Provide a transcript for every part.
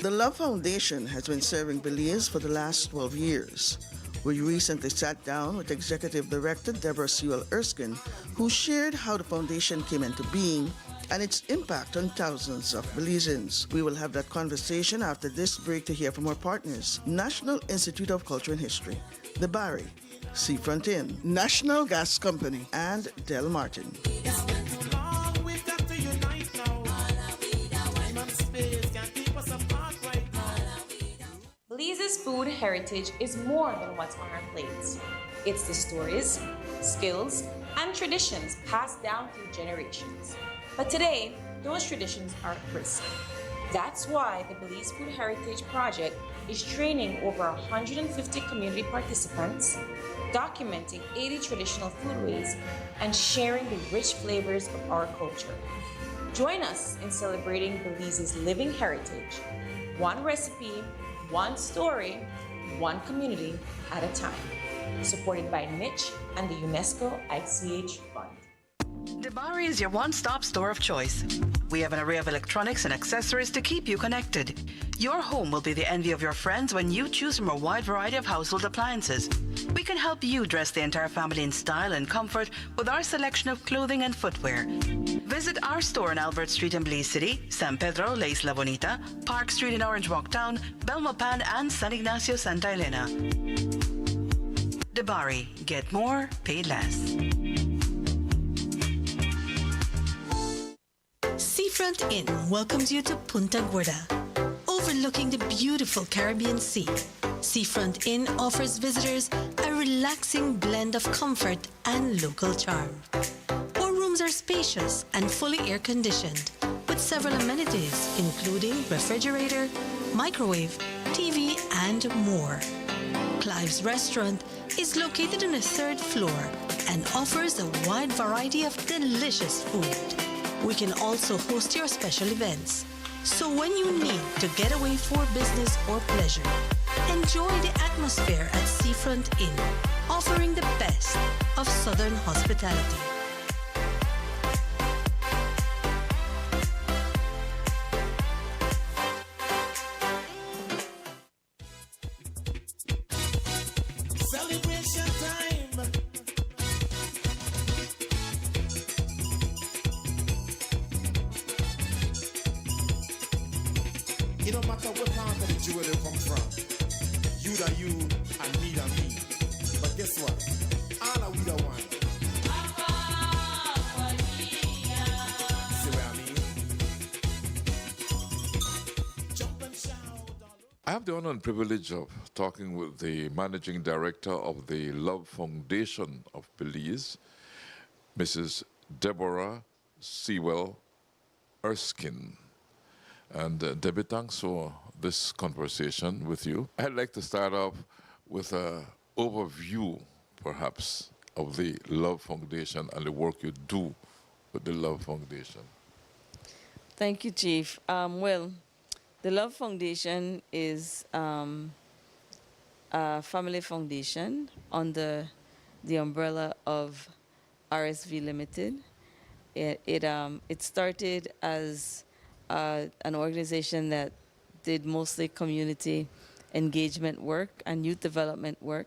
The Love Foundation has been serving Belize for the last 12 years. We recently sat down with Executive Director Deborah Sewell Erskine, who shared how the foundation came into being and its impact on thousands of Belizeans. We will have that conversation after this break to hear from our partners, National Institute of Culture and History, the Barry, Seafront Inn, National Gas Company, and Del Martin. Belize's food heritage is more than what's on our plates. It's the stories, skills, and traditions passed down through generations. But today, those traditions are at risk. That's why the Belize Food Heritage Project is training over 150 community participants, documenting 80 traditional foodways, and sharing the rich flavors of our culture. Join us in celebrating Belize's living heritage, one recipe, one story, one community at a time. Supported by Niche and the UNESCO ICH Fund. Debari is your one-stop store of choice. We have an array of electronics and accessories to keep you connected. Your home will be the envy of your friends when you choose from a wide variety of household appliances. We can help you dress the entire family in style and comfort with our selection of clothing and footwear. Visit our store on Albert Street in Belize City, San Pedro, La Isla Bonita, Park Street in Orange Walk Town, Belmopan, and San Ignacio, Santa Elena. Debari, get more, pay less. Seafront Inn welcomes you to Punta Gorda, overlooking the beautiful Caribbean Sea. Seafront Inn offers visitors a relaxing blend of comfort and local charm. Our rooms are spacious and fully air-conditioned, with several amenities including refrigerator, microwave, TV, and more. Clive's Restaurant is located on the 3rd floor and offers a wide variety of delicious food. We can also host your special events. So when you need to get away for business or pleasure, enjoy the atmosphere at Seafront Inn, offering the best of Southern hospitality. Celebration time. It don't matter what part of the jewel they come from. You da you and me da me. But guess what? All are we the one. See what I mean? Jump and shout. I have the honor and privilege of talking with the managing director of the Love Foundation of Belize, Mrs. Deborah Sewell Erskine. And Debbie, thanks for this conversation with you. I'd like to start off with an overview, perhaps, of the Love Foundation and the work you do with the Love Foundation. Thank you, Chief. Well, the Love Foundation is a family foundation under the umbrella of RSV Limited. It started as an organization that did mostly community engagement work and youth development work.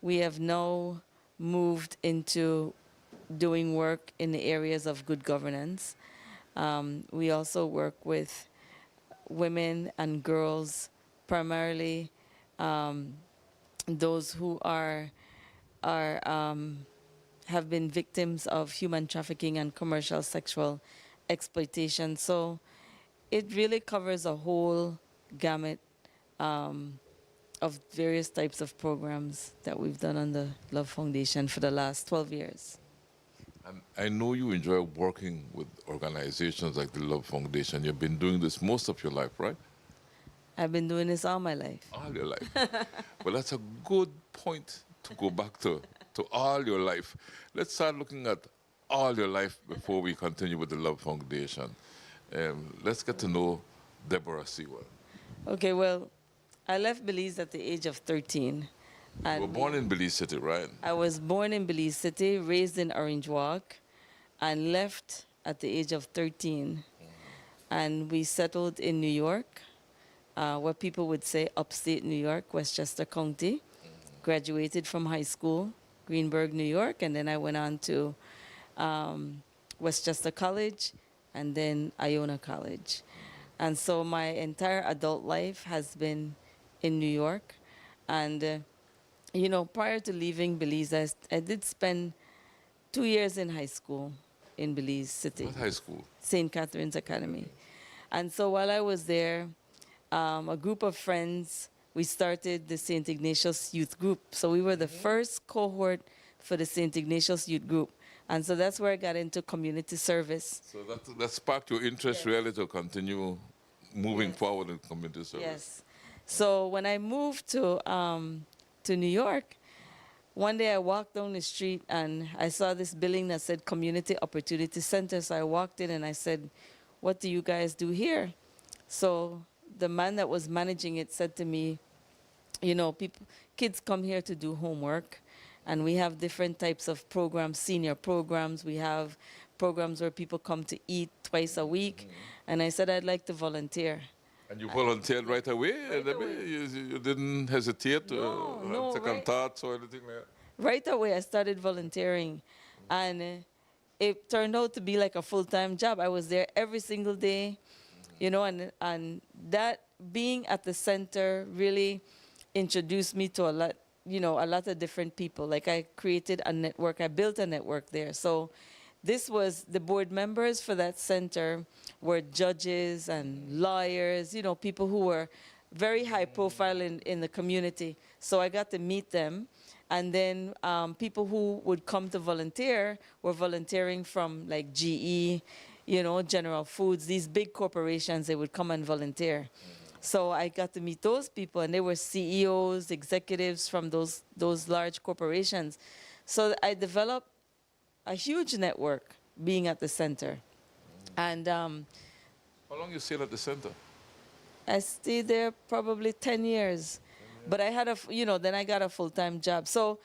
We have now moved into doing work in the areas of good governance. We also work with women and girls, primarily those who have been victims of human trafficking and commercial sexual exploitation. So it really covers a whole gamut of various types of programs that we've done on the Love Foundation for the last 12 years. And I know you enjoy working with organizations like the Love Foundation. You've been doing this most of your life, right? I've been doing this all my life. All your life. Well, that's a good point to go back to all your life. Let's start looking at all your life before we continue with the Love Foundation. Let's get to know Deborah Sewell. Okay, well, I left Belize at the age of 13. You were born in Belize City, right? I was born in Belize City, raised in Orange Walk, and left at the age of 13. And we settled in New York. what people would say upstate New York, Westchester County. Graduated from high school, Greenburgh, New York, and then I went on to Westchester College and then Iona College. And so my entire adult life has been in New York. And, prior to leaving Belize, I did spend 2 years in high school in Belize City. What high school? St. Catherine's Academy. And so while I was there, a group of friends, we started the St. Ignatius Youth Group. So we were the first cohort for the St. Ignatius Youth Group. And so that's where I got into community service. So that sparked your interest really to continue moving forward in community service. Yes. So when I moved to New York, one day I walked down the street and I saw this building that said Community Opportunity Center. So I walked in and I said, "What do you guys do here?" So the man that was managing it said to me, kids come here to do homework, and we have different types of programs, senior programs. We have programs where people come to eat twice a week. And I said, I'd like to volunteer. And you volunteered right away? You didn't hesitate No, second right. thoughts or anything like that? Right away, I started volunteering. And it turned out to be like a full-time job. I was there every single day, and that being at the center really introduced me to a lot of different people. Like I created a network, I built a network there. So this was the board members for that center were judges and lawyers, people who were very high profile in the community. So I got to meet them. And then people who would come to volunteer were volunteering from like GE, General Foods, these big corporations, they would come and volunteer. So I got to meet those people, and they were CEOs, executives from those large corporations. So I developed a huge network being at the center. And How long you stayed at the center? I stayed there probably 10 years. But I had then I got a full-time job. So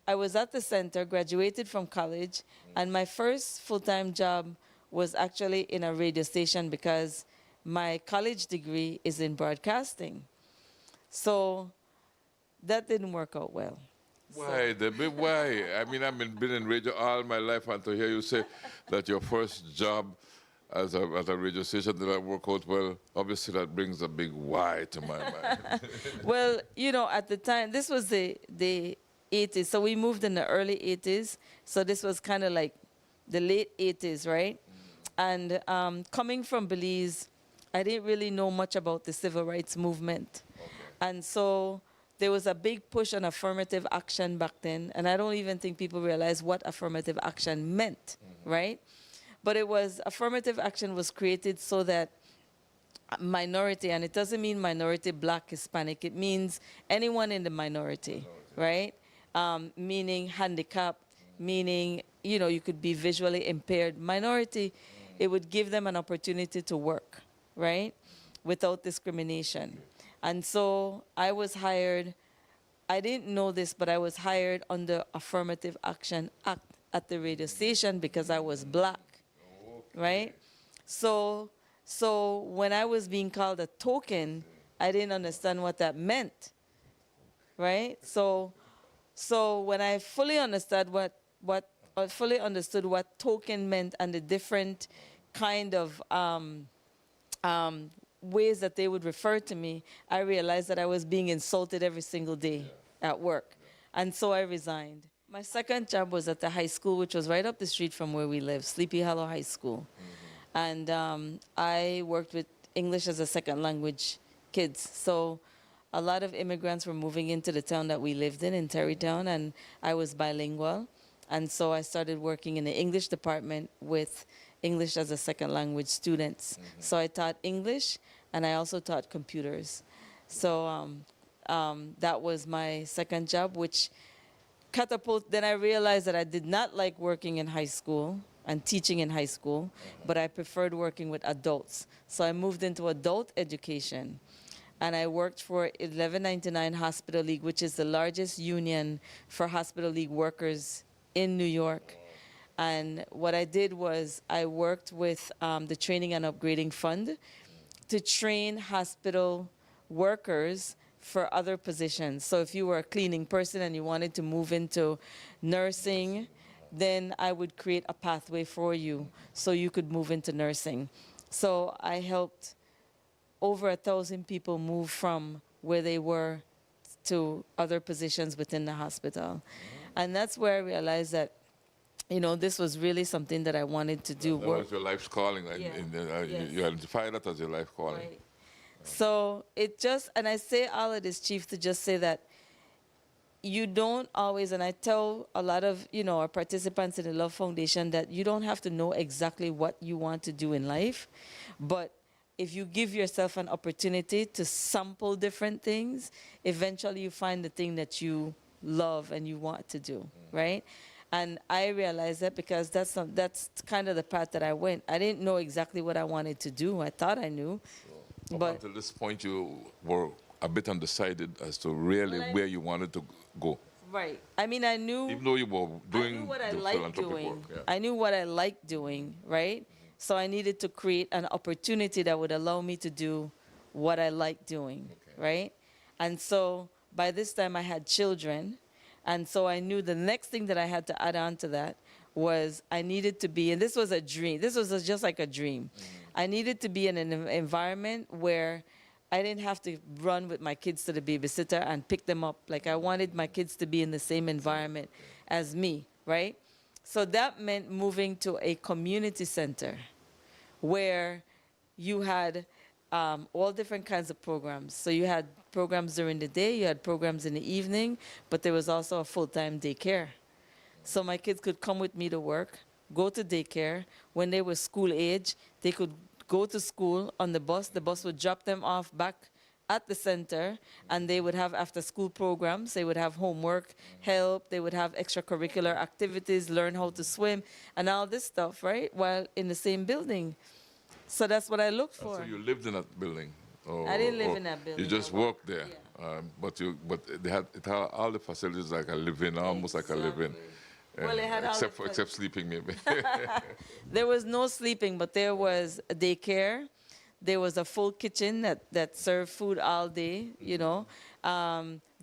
I was at the center, graduated from college, and my first full-time job was actually in a radio station because my college degree is in broadcasting. So that didn't work out well. Why, Debbie? Why? I mean, I've been in radio all my life, and to hear you say that your first job at a radio station did not work out well, obviously that brings a big why to my mind. Well, at the time, this was the 80s. So we moved in the early 80s. So this was kind of like the late 80s, right? And coming from Belize, I didn't really know much about the civil rights movement. Okay. And so there was a big push on affirmative action back then. And I don't even think people realize what affirmative action meant, right? But affirmative action was created so that minority, and it doesn't mean minority, black, Hispanic, it means anyone in the minority. Right? Meaning handicap, meaning, you could be visually impaired. Minority, it would give them an opportunity to work, right? Without discrimination. And so I was hired, I didn't know this, but I was hired under Affirmative Action Act at the radio station because I was black, right? So when I was being called a token, I didn't understand what that meant, right? So when I fully understood fully understood what token meant and the different kind of ways that they would refer to me, I realized that I was being insulted every single day at work. And so I resigned. My second job was at the high school, which was right up the street from where we live, Sleepy Hollow High School. And I worked with English as a second language kids. So a lot of immigrants were moving into the town that we lived in Terrytown, and I was bilingual. And so I started working in the English department with English as a second language students. So I taught English, and I also taught computers. So that was my second job, which then I realized that I did not like working in high school and teaching in high school, but I preferred working with adults. So I moved into adult education, and I worked for 1199 Hospital League, which is the largest union for Hospital League workers in New York. And what I did was I worked with the Training and Upgrading Fund, to train hospital workers for other positions. So if you were a cleaning person and you wanted to move into nursing, then I would create a pathway for you so you could move into nursing. So I helped over 1,000 people move from where they were to other positions within the hospital. And that's where I realized that, you know, this was really something that I wanted to do. That was your life's calling. Yeah. Yes. You identify that as your life calling. Right. So it just, and I say all of this, Chief, to just say that you don't always, and I tell a lot of, you know, our participants in the Love Foundation that you don't have to know exactly what you want to do in life, but if you give yourself an opportunity to sample different things, eventually you find the thing that you love and you want to do, right? And I realized that because that's kind of the path that I went. I didn't know exactly what I wanted to do. I thought I knew. Up But until this point, you were a bit undecided as to really where you wanted to go. right. I mean, I knew Even though you were I doing knew what I the liked philanthropic doing. work. Yeah. I knew what I liked doing, right? So I needed to create an opportunity that would allow me to do what I like doing, right? And so by this time I had children, and so I knew the next thing that I had to add on to that was I needed to be, and this was a dream. This was just like a dream. I needed to be in an environment where I didn't have to run with my kids to the babysitter and pick them up. Like I wanted my kids to be in the same environment as me, right? So that meant moving to a community center where you had all different kinds of programs. So you had programs during the day, you had programs in the evening, but there was also a full-time daycare. So my kids could come with me to work, go to daycare. When they were school age, they could go to school on the bus. The bus would drop them off back at the center, and they would have after-school programs. They would have homework help. They would have extracurricular activities, learn how to swim, and all this stuff, right, while in the same building. So that's what I looked for. So you lived in that building? Or, I didn't live in that building. You just I worked there? But it had all the facilities like a live-in, almost like a live-in. Well, it had all except sleeping, maybe. There was no sleeping, but there was a daycare. There was a full kitchen that served food all day, you know.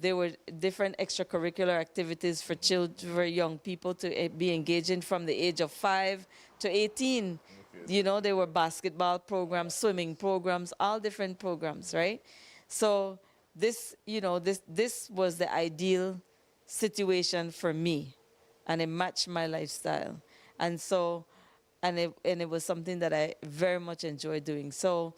There were different extracurricular activities for children, for young people to be engaged in from the age of 5 to 18. Okay. You know, there were basketball programs, swimming programs, all different programs, right? So this, you know, this was the ideal situation for me, and it matched my lifestyle. And so, and it was something that I very much enjoyed doing. So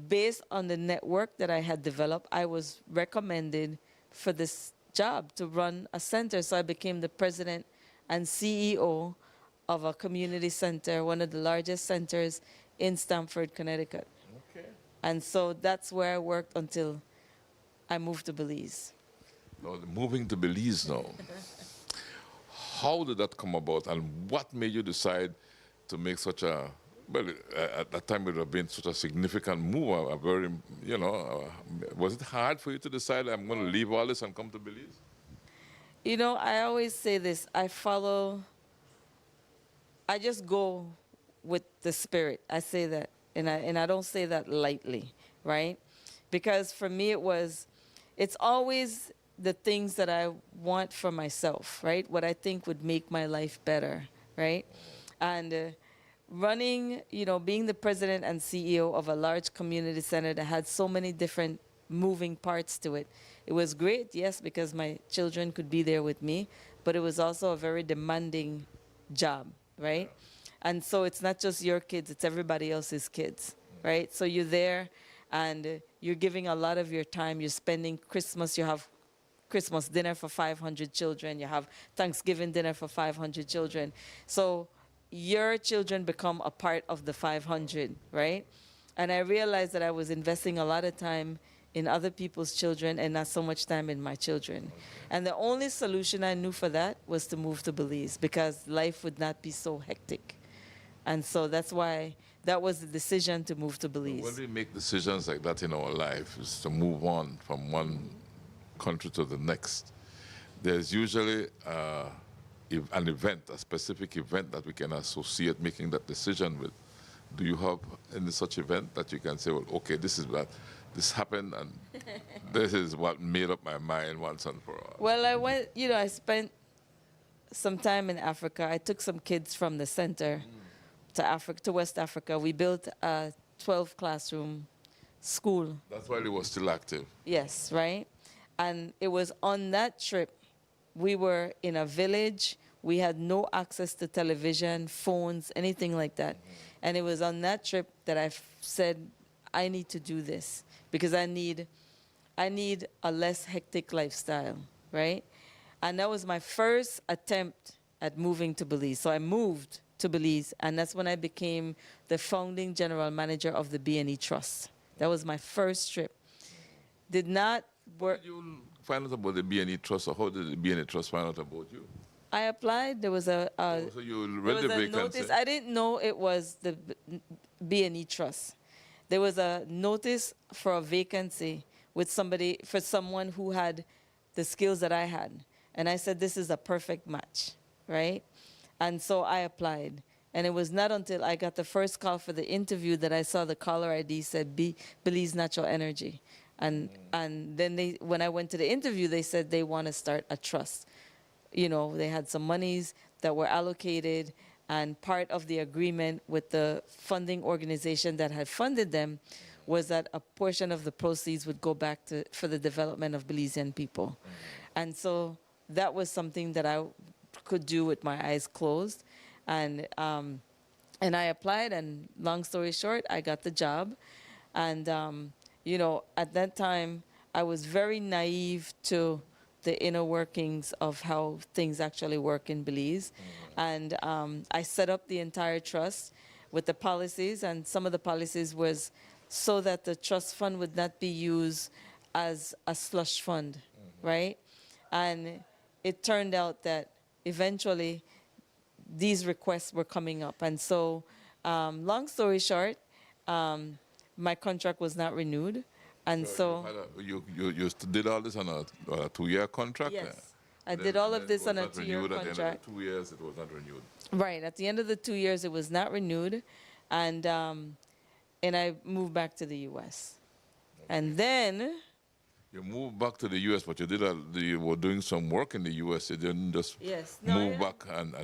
based on the network that I had developed, I was recommended for this job to run a center. So I became the president and CEO of a community center, one of the largest centers in Stamford, Connecticut. Okay. And so that's where I worked until I moved to Belize. Now, moving to Belize now, how did that come about, and what made you decide to make such a, well, at that time it would have been such a significant move, a very, you know, was it hard for you to decide, I'm going to leave all this and come to Belize? You know, I always say this, I just go with the spirit. I say that, and I don't say that lightly, right? Because for me it's always the things that I want for myself, right? What I think would make my life better, right? And running, you know, being the president and CEO of a large community center that had so many different moving parts to it, it was great, yes, because my children could be there with me, but it was also a very demanding job, right? And so it's not just your kids, it's everybody else's kids, right? So you're there and you're giving a lot of your time. You're spending Christmas, you have Christmas dinner for 500 children, you have Thanksgiving dinner for 500 children. So your children become a part of the 500, right? And I realized that I was investing a lot of time in other people's children and not so much time in my children. And the only solution I knew for that was to move to Belize, because life would not be so hectic. And so that's why that was the decision to move to Belize. When we make decisions like that in our life, is to move on from one country to the next, there's usually an event, a specific event that we can associate making that decision with. Do you have any such event that you can say, well, okay, this happened, and this is what made up my mind once and for all? Well, I spent some time in Africa. I took some kids from the center to West Africa. We built a 12 classroom school. That's why it was still active. Yes, right? And it was on that trip, we were in a village. We had no access to television, phones, anything like that. And it was on that trip that I said, I need to do this because I need a less hectic lifestyle, right? And that was my first attempt at moving to Belize. So I moved to Belize, and that's when I became the founding general manager of the B&E Trust. That was my first trip. Did not work. How did you find out about the B&E Trust, or how did the B&E Trust find out about you? I applied. There was a So you read the vacancy? notice. I didn't know it was the B&E Trust. There was a notice for a vacancy with someone who had the skills that I had. And I said, this is a perfect match, right? And so I applied. And it was not until I got the first call for the interview that I saw the caller ID said Belize Natural Energy. And then when I went to the interview, they said they want to start a trust. You know, they had some monies that were allocated, and part of the agreement with the funding organization that had funded them was that a portion of the proceeds would go back for the development of Belizean people. And so that was something that I could do with my eyes closed. And I applied, and long story short, I got the job. And, at that time, I was very naive to the inner workings of how things actually work in Belize. And I set up the entire trust with the policies, and some of the policies was so that the trust fund would not be used as a slush fund, right? And it turned out that eventually these requests were coming up. And so, long story short, my contract was not renewed. And so you did all this on a 2-year contract? Yes. I did all of this on a 2-year contract. At the end of the 2 years, it was not renewed. Right. At the end of the 2 years, it was not renewed. And I moved back to the U.S. Okay. And then... You moved back to the U.S., but you were doing some work in the U.S. You didn't just move back and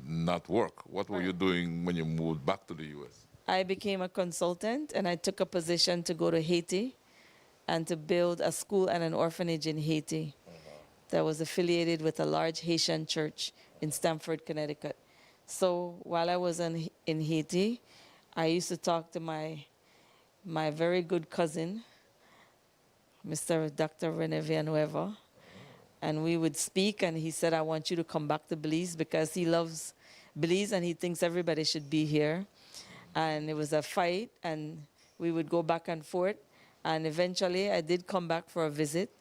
not work. What were you doing when you moved back to the U.S.? I became a consultant, and I took a position to go to Haiti and to build a school and an orphanage in Haiti that was affiliated with a large Haitian church in Stamford, Connecticut. So while I was in Haiti, I used to talk to my very good cousin, Dr. Rene Villanueva, and we would speak, and he said, I want you to come back to Belize because he loves Belize and he thinks everybody should be here. And it was a fight, and we would go back and forth. And eventually, I did come back for a visit,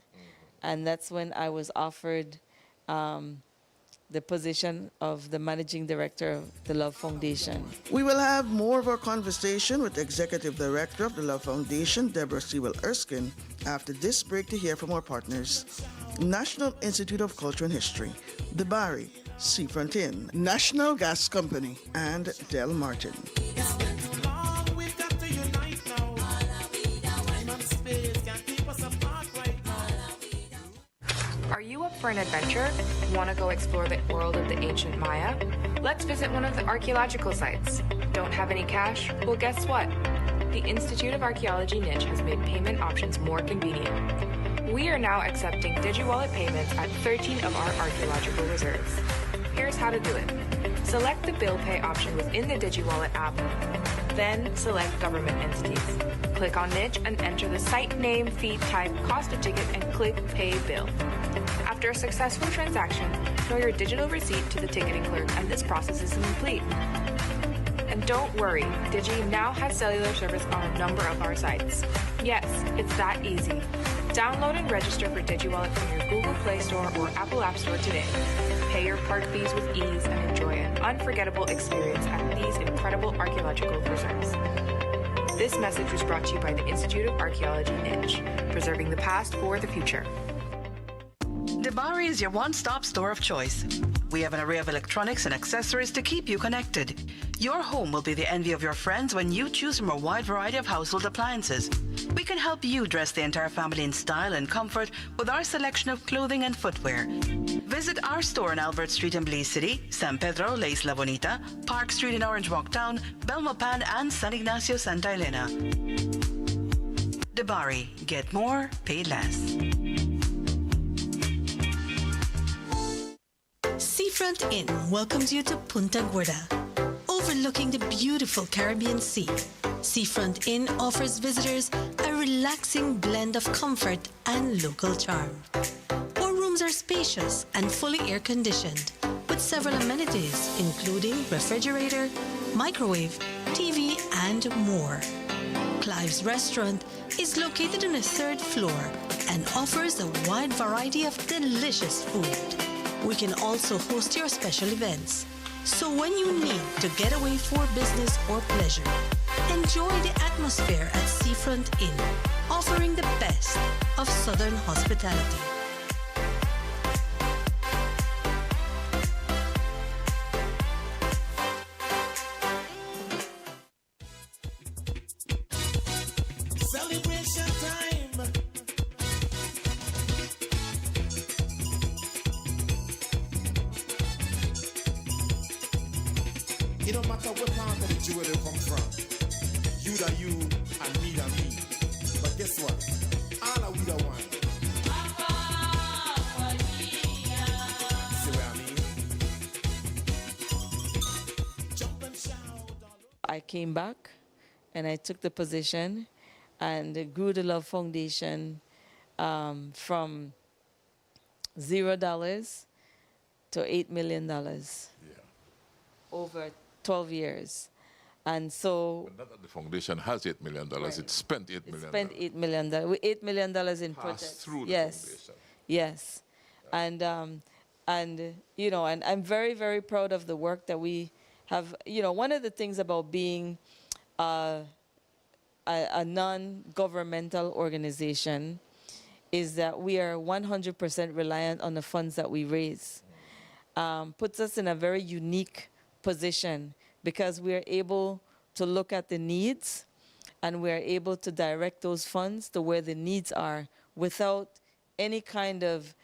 and that's when I was offered the position of the managing director of the Love Foundation. We will have more of our conversation with the executive director of the Love Foundation, Deborah Sewell Erskine, after this break to hear from our partners. National Institute of Culture and History, the Bari, Seafront Inn, National Gas Company, and Del Martin. Are you up for an adventure? Want to go explore the world of the ancient Maya? Let's visit one of the archaeological sites. Don't have any cash? Well, guess what? The Institute of Archaeology niche has made payment options more convenient. We are now accepting DigiWallet payments at 13 of our archaeological reserves. Here's how to do it. Select the bill pay option within the DigiWallet app. Then select government entities. Click on niche and enter the site name, fee type, cost of ticket, and click Pay Bill. After a successful transaction, show your digital receipt to the ticketing clerk, and this process is complete. And don't worry, Digi now has cellular service on a number of our sites. Yes, it's that easy. Download and register for DigiWallet from your Google Play Store or Apple App Store today. Pay your park fees with ease and enjoy an unforgettable experience at these incredible archaeological reserves. This message was brought to you by the Institute of Archaeology niche, preserving the past for the future. DeBari is your one-stop store of choice. We have an array of electronics and accessories to keep you connected. Your home will be the envy of your friends when you choose from a wide variety of household appliances. We can help you dress the entire family in style and comfort with our selection of clothing and footwear. Visit our store on Albert Street in Belize City, San Pedro, La Isla Bonita, Park Street in Orange Walk Town, Belmopan, and San Ignacio, Santa Elena. Debari, get more, pay less. Seafront Inn welcomes you to Punta Gorda, overlooking the beautiful Caribbean Sea. Seafront Inn offers visitors a relaxing blend of comfort and local charm. Our rooms are spacious and fully air-conditioned, with several amenities including refrigerator, microwave, TV, and more. Clive's restaurant is located on the 3rd floor and offers a wide variety of delicious food. We can also host your special events. So when you need to get away for business or pleasure, enjoy the atmosphere at Seafront Inn, offering the best of Southern hospitality. Celebration time. It don't matter what part of the jewel they come from. You da you and me da me. But guess what? All are we the one. See what I mean? Jump and shout. I came back and I took the position and grew the Love Foundation from $0 to $8 million over 12 years. And so But not that the foundation has $8 million. It spent $8 million. spent $8 million. $8 million in Passed projects. through the Yes. foundation. Yes. And you know, and I'm very, very proud of the work that we have. You know, one of the things about being a non-governmental organization is that we are 100% reliant on the funds that we raise. Puts us in a very unique position because we are able to look at the needs and we are able to direct those funds to where the needs are without any kind of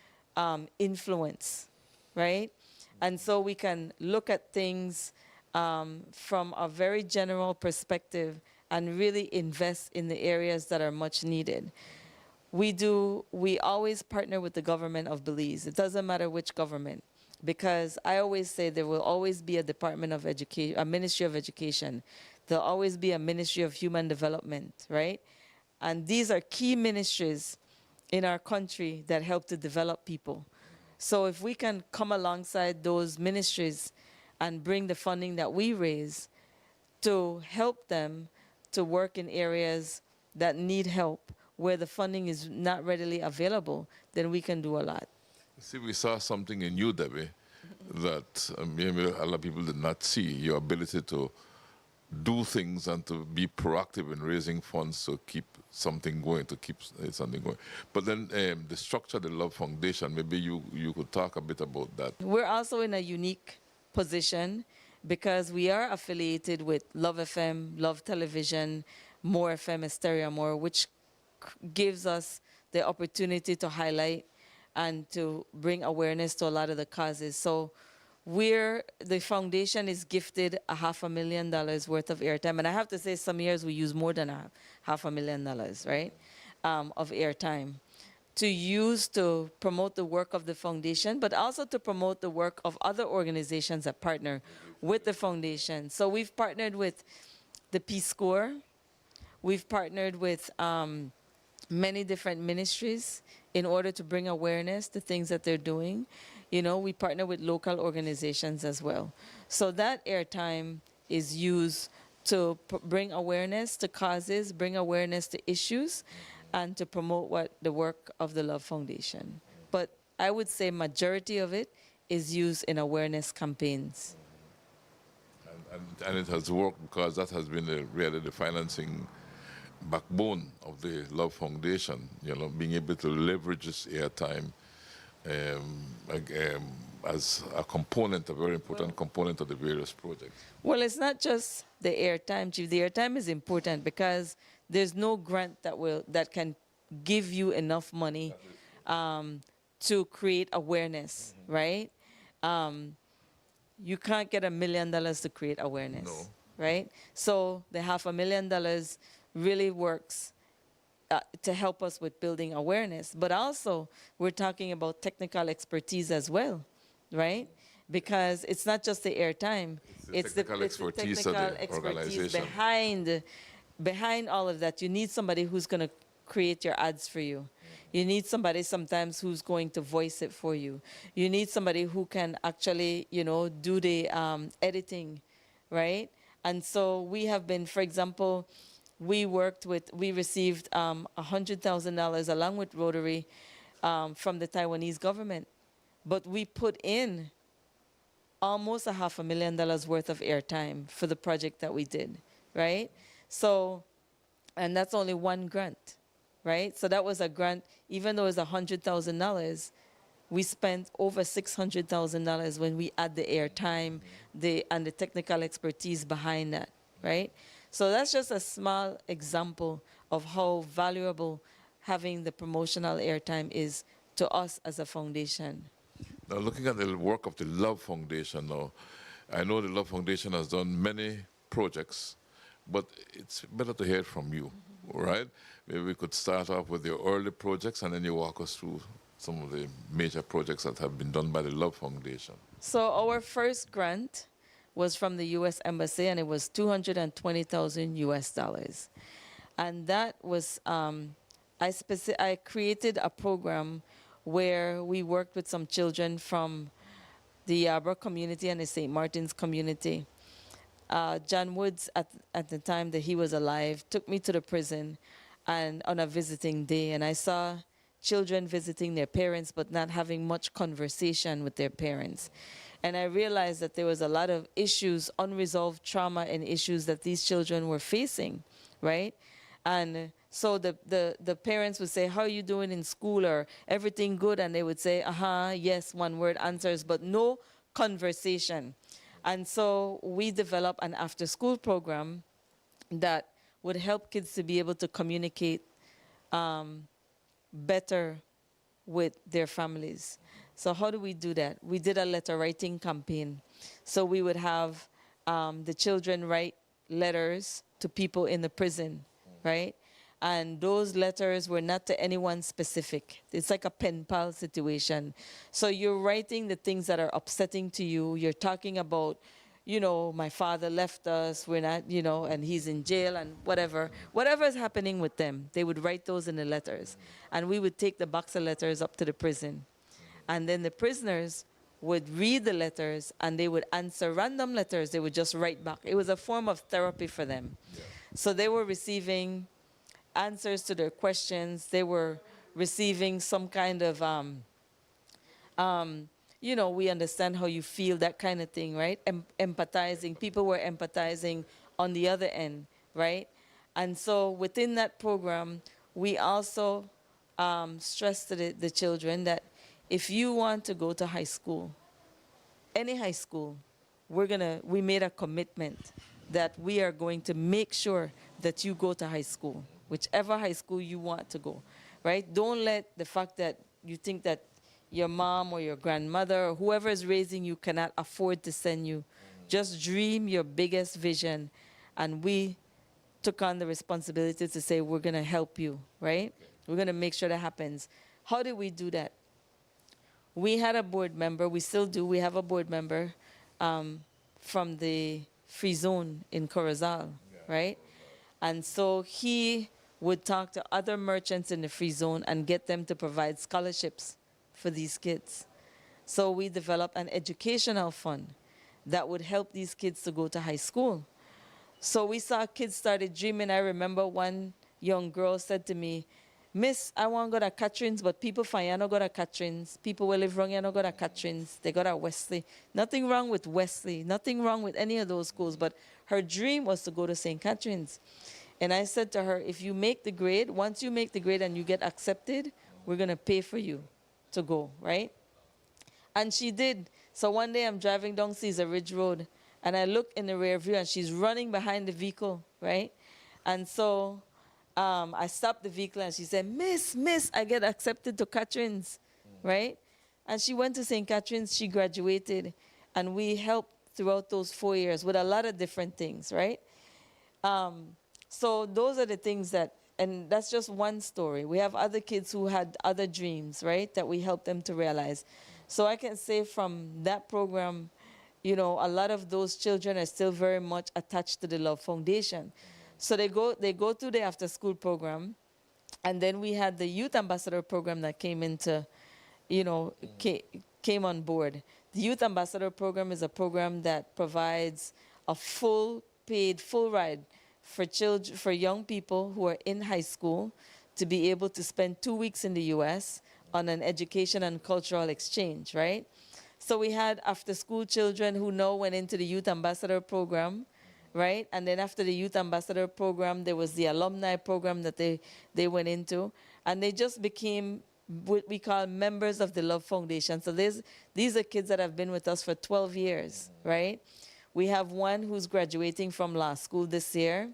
influence, right? And so we can look at things from a very general perspective and really invest in the areas that are much needed. We always partner with the government of Belize. It doesn't matter which government, because I always say there will always be a Department of Education, a Ministry of Education. There'll always be a Ministry of Human Development, right? And these are key ministries in our country that help to develop people. So if we can come alongside those ministries and bring the funding that we raise to help them to work in areas that need help, where the funding is not readily available, then we can do a lot. See, we saw something in you, Debbie, that maybe a lot of people did not see, your ability to do things and to be proactive in raising funds to keep something going, to keep something going. But then the structure of the Love Foundation, maybe you could talk a bit about that. We're also in a unique position because we are affiliated with Love FM, Love Television, More FM, Hysteria More, which gives us the opportunity to highlight and to bring awareness to a lot of the causes. So the foundation is gifted $500,000 worth of airtime. And I have to say, some years we use more than $500,000, right, of airtime to use to promote the work of the foundation, but also to promote the work of other organizations that partner with the foundation. So we've partnered with the Peace Corps. We've partnered with many different ministries in order to bring awareness to things that they're doing. You know, we partner with local organizations as well. So that airtime is used to bring awareness to causes, bring awareness to issues, and to promote the work of the Love Foundation. But I would say majority of it is used in awareness campaigns. And it has worked because that has been really the financing backbone of the Love Foundation, you know, being able to leverage this airtime as a component, a very important component of the various projects? Well, it's not just the airtime, Chief. The airtime is important because there's no grant that can give you enough money to create awareness, right? You can't get $1 million to create awareness, right? So the $500,000 really works to help us with building awareness. But also, we're talking about technical expertise as well, right? Because it's not just the airtime. It's the technical expertise of the organization. Behind all of that. You need somebody who's going to create your ads for you. You need somebody sometimes who's going to voice it for you. You need somebody who can actually, do the editing, right? And so we have been, for example, we received $100,000 along with Rotary from the Taiwanese government. But we put in almost $500,000 worth of airtime for the project that we did, right? So, and that's only one grant, right? So that was a grant, even though it's $100,000, we spent over $600,000 when we add the airtime and the technical expertise behind that, right? So that's just a small example of how valuable having the promotional airtime is to us as a foundation. Now, looking at the work of the Love Foundation now, I know the Love Foundation has done many projects, but it's better to hear it from you, right? Maybe we could start off with your early projects and then you walk us through some of the major projects that have been done by the Love Foundation. So our first grant was from the U.S. Embassy, and it was $220,000. And that was, I created a program where we worked with some children from the Yarborough community and the St. Martin's community. John Woods, at the time that he was alive, took me to the prison and on a visiting day, and I saw children visiting their parents but not having much conversation with their parents. And I realized that there was a lot of issues, unresolved trauma and issues that these children were facing, right? And so the parents would say, how are you doing in school, or everything good? And they would say, yes, one word answers, but no conversation. And so we developed an after school program that would help kids to be able to communicate better with their families. So how do we do that? We did a letter writing campaign. So we would have the children write letters to people in the prison, right? And those letters were not to anyone specific. It's like a pen pal situation. So you're writing the things that are upsetting to you. You're talking about, my father left us, we're not, and he's in jail and whatever. Whatever is happening with them, they would write those in the letters. And we would take the box of letters up to the prison. And then the prisoners would read the letters and they would answer random letters. They would just write back. It was a form of therapy for them. Yeah. So they were receiving answers to their questions. They were receiving some kind of, we understand how you feel, that kind of thing, right? Empathizing. People were empathizing on the other end, right? And so within that program, we also stressed to the children that if you want to go to high school, any high school, we made a commitment that we are going to make sure that you go to high school, whichever high school you want to go, right? Don't let the fact that you think that your mom or your grandmother or whoever is raising you cannot afford to send you. Just dream your biggest vision, and we took on the responsibility to say we're going to help you, right? We're going to make sure that happens. How did we do that? We had a board member, we still do, we have a board member from the free zone in Corozal, right? And so he would talk to other merchants in the free zone and get them to provide scholarships for these kids. So we developed an educational fund that would help these kids to go to high school. So we saw kids started dreaming. I remember one young girl said to me, Miss, I want to go to Catherine's, but people find I don't go to Catherine's. People will live wrong, I don't go to Catherine's. They go to Wesley. Nothing wrong with Wesley. Nothing wrong with any of those schools. But her dream was to go to St. Catherine's. And I said to her, if you make the grade, once you make the grade and you get accepted, we're going to pay for you to go, right? And she did. So one day I'm driving down Caesar Ridge Road, and I look in the rear view, and she's running behind the vehicle, right? And so I stopped the vehicle, and she said, Miss, I get accepted to Catherine's, right? And she went to St. Catherine's, she graduated, and we helped throughout those 4 years with a lot of different things, right? So those are the things that, and that's just one story. We have other kids who had other dreams, right, that we help them to realize. So I can say from that program, you know, a lot of those children are still very much attached to the Love Foundation. So they go through the after school program, and then we had the Youth Ambassador program that came into, you know, came on board. The Youth Ambassador program is a program that provides a full ride for young people who are in high school to be able to spend 2 weeks in the U.S. on an education and cultural exchange, right? So we had after school children who now went into the Youth Ambassador program, right? And then after the Youth Ambassador program, there was the alumni program that they went into, and they just became what we call members of the Love Foundation. So these are kids that have been with us for 12 years, right? We have one who's graduating from law school this year.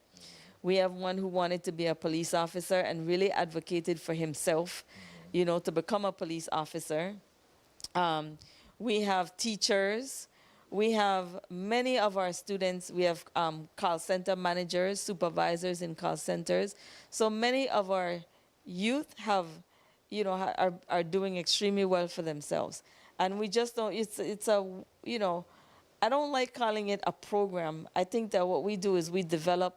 We have one who wanted to be a police officer and really advocated for himself, you know, to become a police officer. We have teachers. We have many of our students. We have call center managers, supervisors in call centers. So many of our youth have, you know, are doing extremely well for themselves. And we just don't, it's a, you know, I don't like calling it a program. I think that what we do is we develop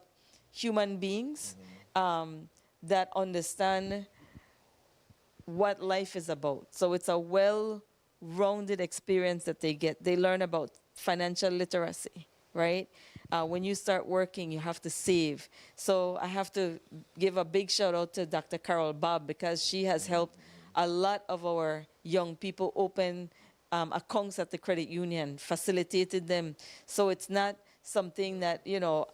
human beings that understand what life is about. So it's a well-rounded experience that they get. They learn about financial literacy, right? When you start working, you have to save. So I have to give a big shout out to Dr. Carol Bob, because she has helped a lot of our young people open accounts at the credit union, facilitated them. So it's not something that, you know,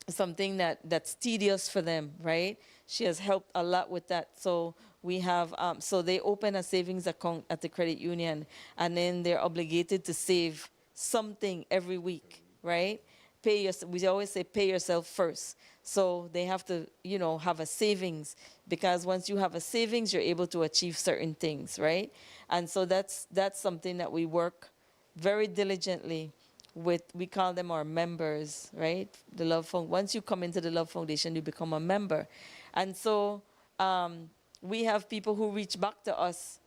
something that's tedious for them, right? She has helped a lot with that. So we have, so they open a savings account at the credit union, and then they're obligated to save something every week, right? We always say pay yourself first. So they have to, you know, have a savings, because once you have a savings, you're able to achieve certain things, right? And so that's something that we work very diligently with. We call them our members, right? The Love Foundation. Once you come into the Love Foundation, you become a member. And so we have people who reach back to us.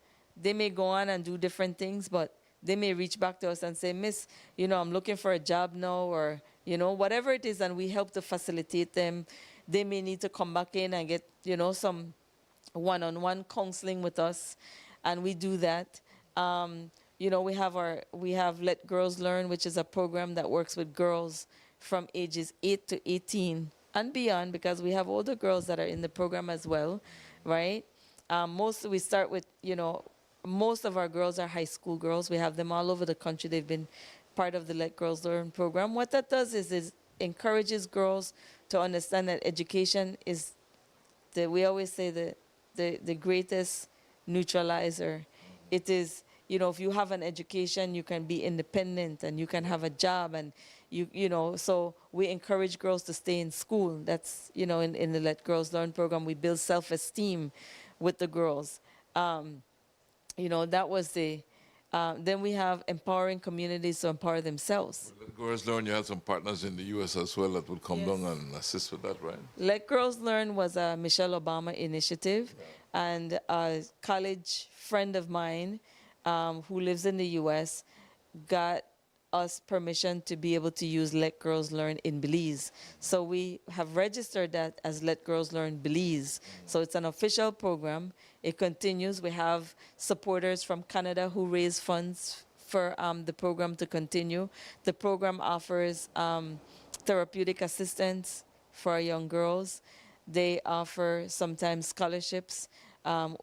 They may go on and do different things, but they may reach back to us and say, Miss, you know, I'm looking for a job now, or, you know, whatever it is, and we help to facilitate them. They may need to come back in and get, you know, some one-on-one counseling with us, and we do that. You know, we have Let Girls Learn, which is a program that works with girls from ages 8 to 18 and beyond, because we have older girls that are in the program as well, right? We start with, you know, most of our girls are high school girls. We have them all over the country. They've been part of the Let Girls Learn program. What that does is encourages girls to understand that education is, we always say, the greatest neutralizer. It is, you know, if you have an education, you can be independent and you can have a job, and you know, so we encourage girls to stay in school. That's, you know, in the Let Girls Learn program, we build self-esteem with the girls. You know, that was then we have empowering communities to empower themselves. Let Girls Learn, you had some partners in the U.S. as well that would come down and assist with that, right? Let Girls Learn was a Michelle Obama initiative, and a college friend of mine who lives in the U.S. got us permission to be able to use Let Girls Learn in Belize. So we have registered that as Let Girls Learn Belize. So it's an official program. It continues. We have supporters from Canada who raise funds for the program to continue. The program offers therapeutic assistance for our young girls. They offer sometimes scholarships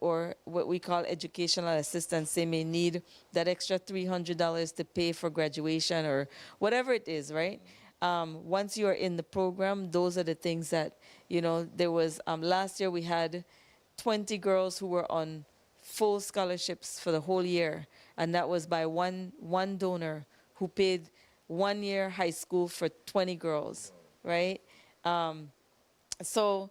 or what we call educational assistance. They may need that extra $300 to pay for graduation or whatever it is, right? Once you are in the program, those are the things that, you know, there was, last year we had 20 girls who were on full scholarships for the whole year, and that was by one donor who paid 1 year high school for 20 girls, right? So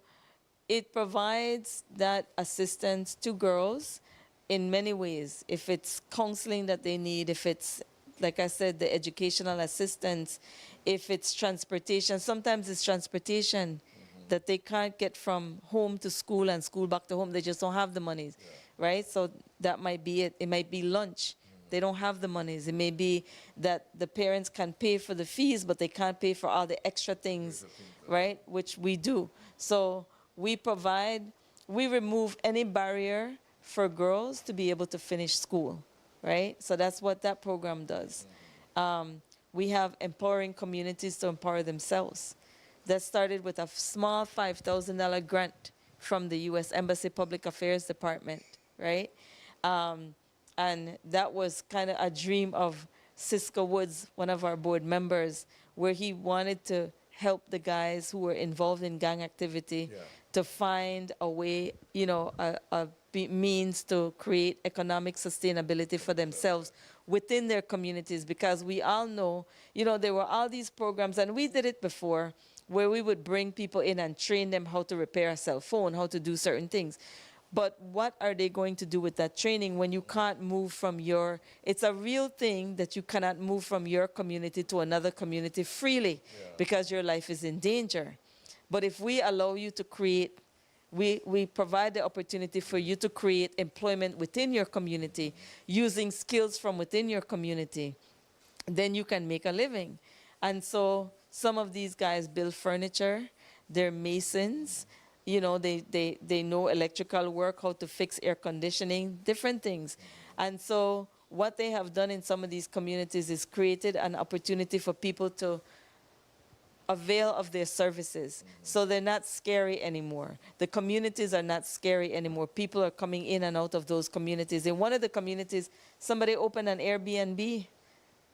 it provides that assistance to girls in many ways. If it's counseling that they need, if it's, like I said, the educational assistance, if it's transportation, sometimes it's transportation that they can't get from home to school and school back to home. They just don't have the monies, right? So that might be it. It might be lunch. They don't have the monies. It may be that the parents can pay for the fees, but they can't pay for all the extra things, right? Which we do. So we remove any barrier for girls to be able to finish school, right? So that's what that program does. We have empowering communities to empower themselves. That started with a small $5,000 grant from the U.S. Embassy Public Affairs Department, right? And that was kind of a dream of Cisco Woods, one of our board members, where he wanted to help the guys who were involved in gang activity to find a way, a means to create economic sustainability for themselves within their communities. Because we all know, there were all these programs, and we did it before, where we would bring people in and train them how to repair a cell phone, how to do certain things. But what are they going to do with that training when you can't move from it's a real thing that you cannot move from your community to another community freely because your life is in danger. But if we allow you to create, we provide the opportunity for you to create employment within your community using skills from within your community, then you can make a living. And so some of these guys build furniture, they're masons, they know electrical work, how to fix air conditioning, different things. And so what they have done in some of these communities is created an opportunity for people to avail of their services. So they're not scary anymore. The communities are not scary anymore. People are coming in and out of those communities. In one of the communities, somebody opened an Airbnb,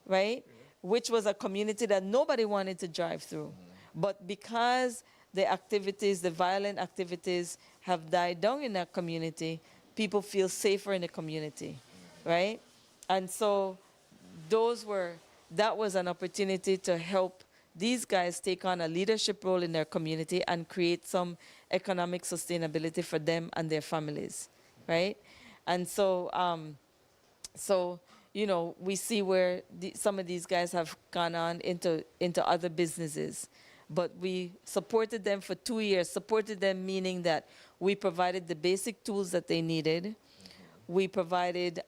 right? Which was a community that nobody wanted to drive through. But because the activities, the violent activities have died down in that community, people feel safer in the community, right? And so that was an opportunity to help these guys take on a leadership role in their community and create some economic sustainability for them and their families, right? And so, we see where some of these guys have gone on into other businesses. But we supported them for 2 years. Supported them meaning that we provided the basic tools that they needed. We provided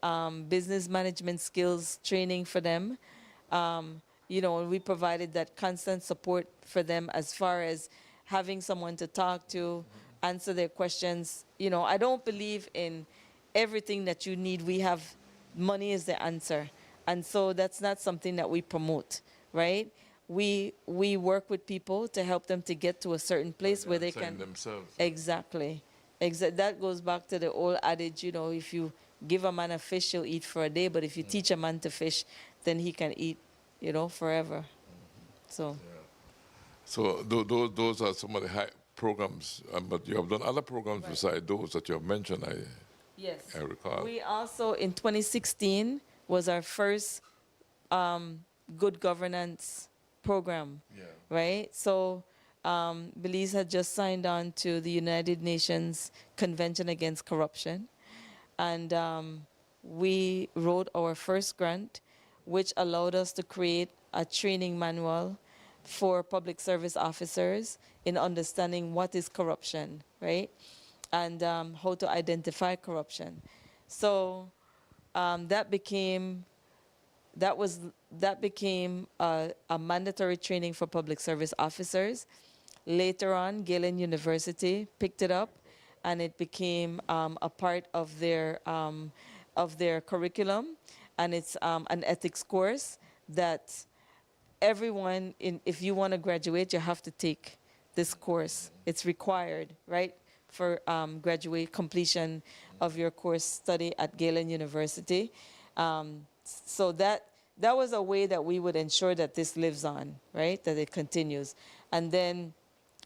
business management skills training for them. And we provided that constant support for them as far as having someone to talk to, answer their questions. I don't believe in everything that you need. Money is the answer. And so that's not something that we promote, right? We work with people to help them to get to a certain place where they can themselves. Exactly. That goes back to the old adage, if you give a man a fish, he'll eat for a day, but if you teach a man to fish, then he can eat, forever. So those are some of the high programs, but you have done other programs besides those that you have mentioned. Yes. I recall. We also, in 2016, was our first good governance program, right? So Belize had just signed on to the United Nations Convention Against Corruption, and we wrote our first grant, which allowed us to create a training manual for public service officers in understanding what is corruption, right? And how to identify corruption. So that became a mandatory training for public service officers. Later on, Galen University picked it up, and it became a part of their curriculum, and it's an ethics course that everyone, if you want to graduate, you have to take this course. It's required, right, for completion of your course study at Galen University. So that was a way that we would ensure that this lives on, right, that it continues. And then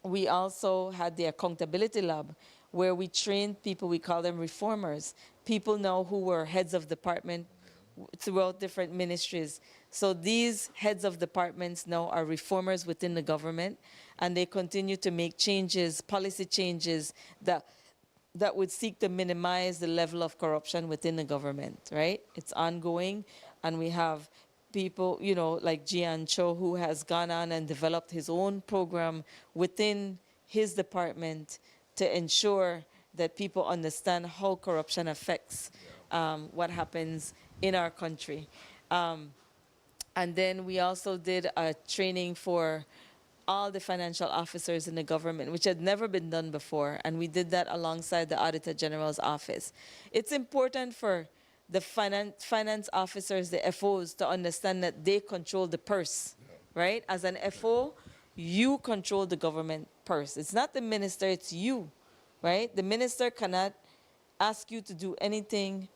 we also had the accountability lab, where we trained people, we call them reformers, people now who were heads of department throughout different ministries. So these heads of departments now are reformers within the government, and they continue to make changes, policy changes that would seek to minimize the level of corruption within the government, right? It's ongoing, and we have people, you know, like Jian Cho, who has gone on and developed his own program within his department to ensure that people understand how corruption affects what happens in our country. And then we also did a training for all the financial officers in the government, which had never been done before, and we did that alongside the Auditor General's office. It's important for the finance officers, the FOs, to understand that they control the purse, right? As an FO, you control the government purse. It's not the minister, it's you, right? The minister cannot ask you to do anything,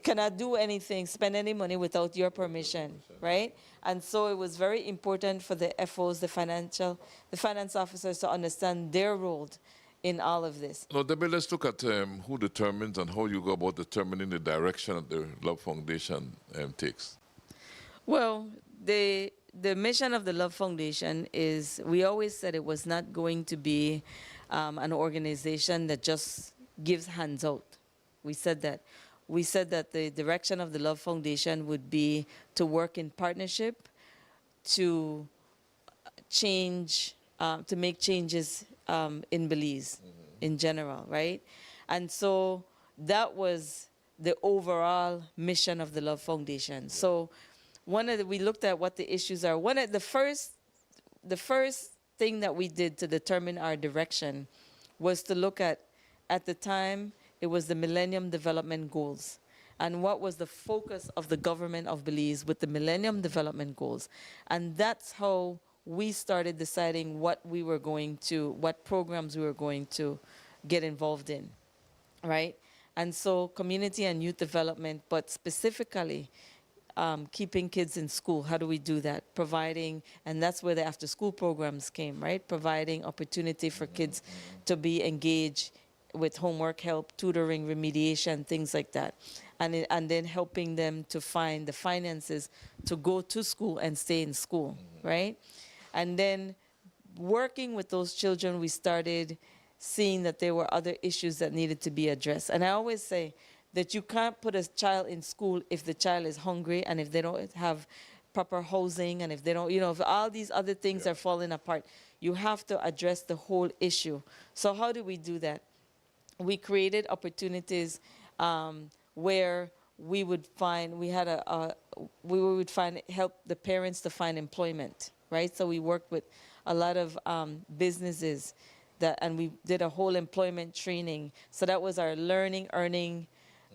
cannot do anything, spend any money without your permission, right? And so it was very important for the FOs, the finance officers, to understand their role in all of this. Now, Debbie, let's look at who determines and how you go about determining the direction that the Love Foundation takes. Well, the mission of the Love Foundation is, we always said it was not going to be an organization that just gives hands out. We said that. We said that the direction of the Love Foundation would be to work in partnership, to change, to make changes in Belize in general, right? And so that was the overall mission of the Love Foundation. So we looked at what the issues are. The first thing that we did to determine our direction was to look at the time, it was the Millennium Development Goals. And what was the focus of the government of Belize with the Millennium Development Goals? And that's how we started deciding what programs we were going to get involved in, right? And so community and youth development, but specifically keeping kids in school. How do we do that? Providing, and that's where the after-school programs came, right? Providing opportunity for kids to be engaged with homework help, tutoring, remediation, things like that. And then helping them to find the finances to go to school and stay in school, right? And then working with those children, we started seeing that there were other issues that needed to be addressed. And I always say that you can't put a child in school if the child is hungry and if they don't have proper housing and if they don't, if all these other things are falling apart. You have to address the whole issue. So how do we do that? We created opportunities where we would help the parents to find employment, right? So we worked with a lot of businesses and we did a whole employment training. So that was our learning, earning,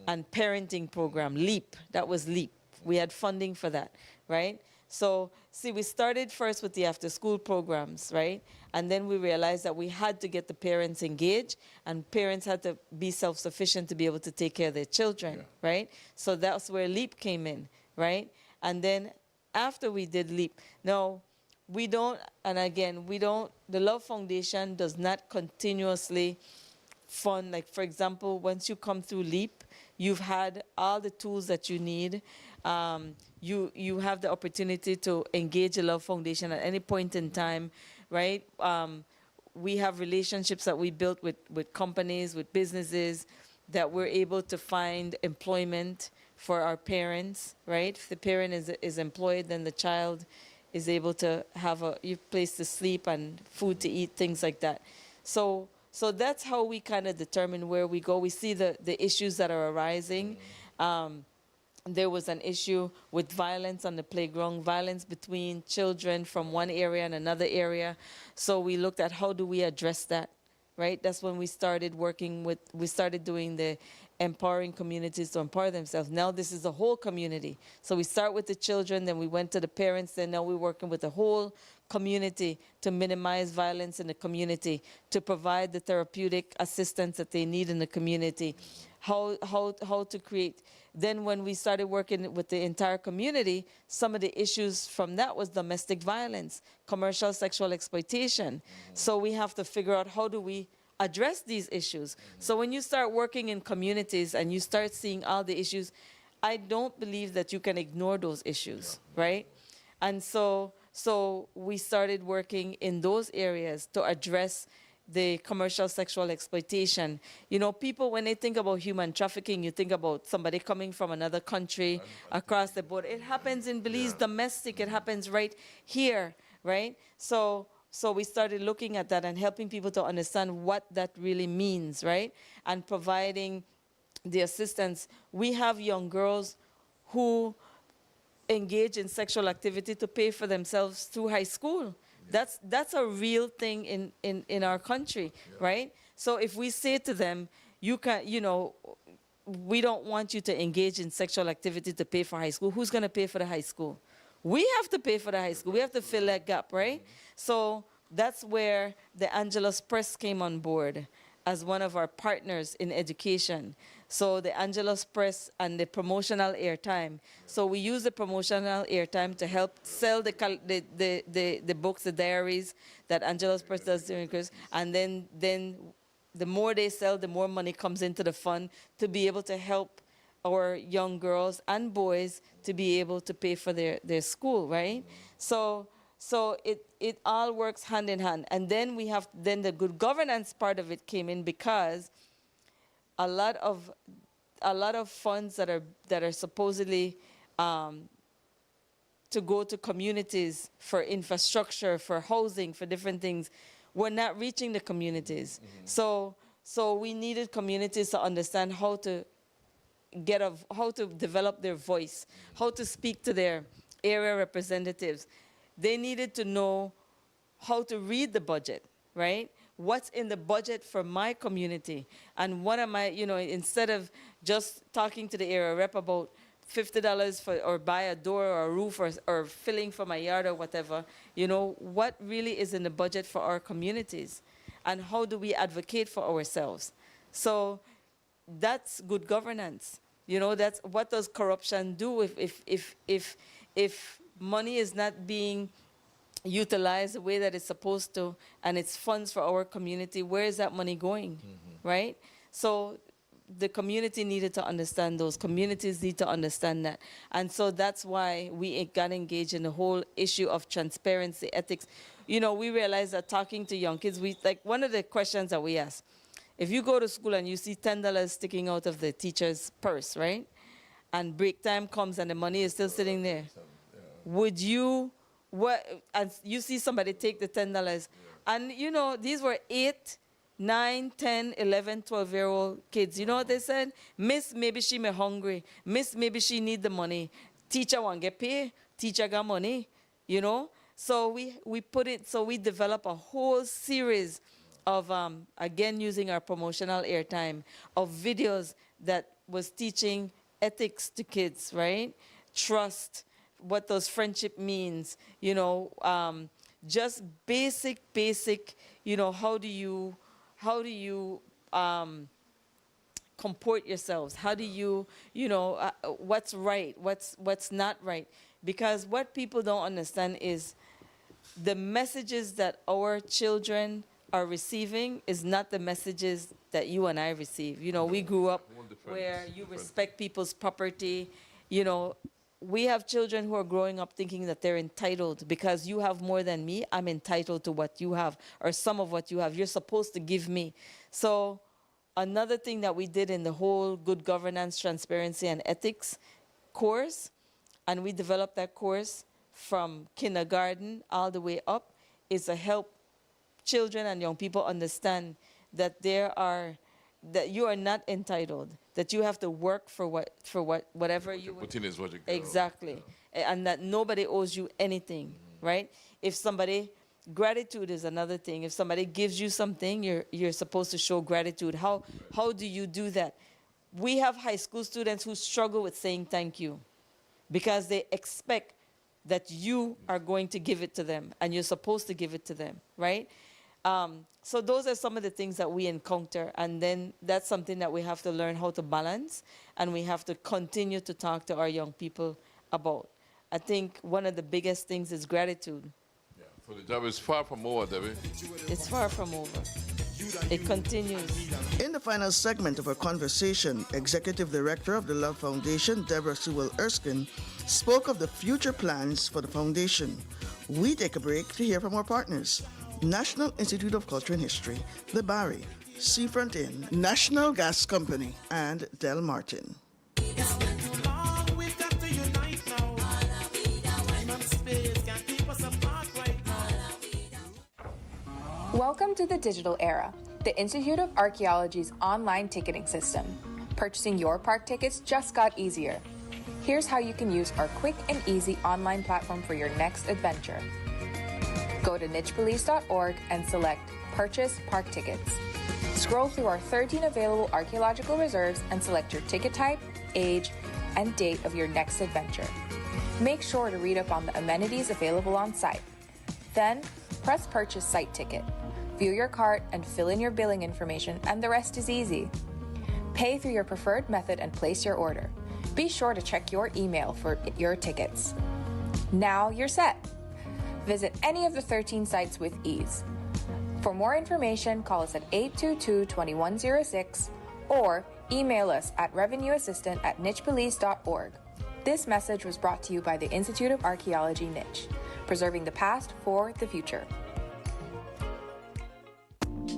and parenting program, LEAP. That was LEAP. We had funding for that, right? So, see, we started first with the after-school programs, right? And then we realized that we had to get the parents engaged, and parents had to be self-sufficient to be able to take care of their children, right? So that's where LEAP came in, right? And then after we did LEAP, now, the Love Foundation does not continuously fund, like, for example, once you come through LEAP, you've had all the tools that you need. You have the opportunity to engage the Love Foundation at any point in time, right? We have relationships that we built with companies, with businesses, that we're able to find employment for our parents, right? If the parent is employed, then the child is able to have a place to sleep and food to eat, things like that. So that's how we kind of determine where we go. We see the issues that are arising. There was an issue with violence on the playground, violence between children from one area and another area. So we looked at how do we address that, right? That's when we started doing the empowering communities to empower themselves. Now this is the whole community. So we start with the children, then we went to the parents, then now we're working with the whole community to minimize violence in the community, to provide the therapeutic assistance that they need in the community, how to create. Then when we started working with the entire community, some of the issues from that was domestic violence, commercial sexual exploitation. So we have to figure out how do we address these issues. So when you start working in communities and you start seeing all the issues, I don't believe that you can ignore those issues, right? And so we started working in those areas to address the commercial sexual exploitation. You know, people, when they think about human trafficking, you think about somebody coming from another country across the border. It happens in Belize, domestic, it happens right here, right? So we started looking at that and helping people to understand what that really means, right? And providing the assistance. We have young girls who engage in sexual activity to pay for themselves through high school. That's a real thing in our country, right? So if we say to them, you can, you know, we don't want you to engage in sexual activity to pay for high school, who's going to pay for the high school? We have to pay for the high school. We have to fill that gap, right? So that's where the Angelus Press came on board as one of our partners in education. So the Angelus Press and the promotional airtime. So we use the promotional airtime to help sell the books, the diaries that Angelus Press does during Christmas. And then the more they sell, the more money comes into the fund to be able to help our young girls and boys to be able to pay for their school, right? So it all works hand in hand. And then we have, then the good governance part of it came in, because a lot of funds that are supposedly to go to communities for infrastructure, for housing, for different things, were not reaching the communities. So we needed communities to understand how to develop their voice, how to speak to their area representatives. They needed to know how to read the budget, right? What's in the budget for my community? And what am I, you know, instead of just talking to the area rep about $50 for, or buy a door or a roof or filling for my yard or whatever, you know, what really is in the budget for our communities? And how do we advocate for ourselves? So that's good governance. You know, that's what does corruption do if money is not being utilized the way that it's supposed to, and it's funds for our community, where is that money going, right? So the community needed to understand those. Communities need to understand that. And so that's why we got engaged in the whole issue of transparency, ethics. You know, we realized that talking to young kids, like one of the questions that we ask, if you go to school and you see $10 sticking out of the teacher's purse, right? And break time comes and the money is still sitting there. Would you, and you see somebody take the $10, and you know, these were 8, 9, 10, 11, 12-year-old kids. You know what they said? Miss, maybe she may hungry. Miss, maybe she need the money. Teacher want get paid. Teacher got money, you know? So we develop a whole series of, again, using our promotional airtime, of videos that was teaching ethics to kids, right? Trust, what does friendship means, you know, just basic, you know, how do you comport yourselves? How do you know, what's right, what's not right? Because what people don't understand is the messages that our children are receiving is not the messages that you and I receive. You know, we grew up where you respect people's property, you know. We have children who are growing up thinking that they're entitled because you have more than me. I'm entitled to what you have, or some of what you have. You're supposed to give me. So another thing that we did in the whole good governance, transparency, and ethics course, and we developed that course from kindergarten all the way up, is to help children and young people understand that that you are not entitled, that you have to work for whatever you put in is what you get. Exactly. And that nobody owes you anything, right? If somebody, gratitude is another thing. If somebody gives you something, you're supposed to show gratitude. How do you do that? We have high school students who struggle with saying thank you because they expect that you are going to give it to them and you're supposed to give it to them, right? So those are some of the things that we encounter, and then that's something that we have to learn how to balance, and we have to continue to talk to our young people about. I think one of the biggest things is gratitude. Yeah. So the job is far from over, Debbie. It's far from over. It continues. In the final segment of our conversation, Executive Director of the Love Foundation, Deborah Sewell Erskine, spoke of the future plans for the foundation. We take a break to hear from our partners. National Institute of Culture and History, the Barry, Seafront Inn, National Gas Company, and Del Martin. Welcome to the digital era, the Institute of Archaeology's online ticketing system. Purchasing your park tickets just got easier. Here's how you can use our quick and easy online platform for your next adventure. Go to nichebelize.org and select Purchase Park Tickets. Scroll through our 13 available archaeological reserves and select your ticket type, age, and date of your next adventure. Make sure to read up on the amenities available on site. Then, press Purchase Site Ticket. View your cart and fill in your billing information, and the rest is easy. Pay through your preferred method and place your order. Be sure to check your email for your tickets. Now you're set. Visit any of the 13 sites with ease. For more information, call us at 822-2106 or email us at revenueassistant@nichebelize.org. This message was brought to you by the Institute of Archaeology Niche, preserving the past for the future.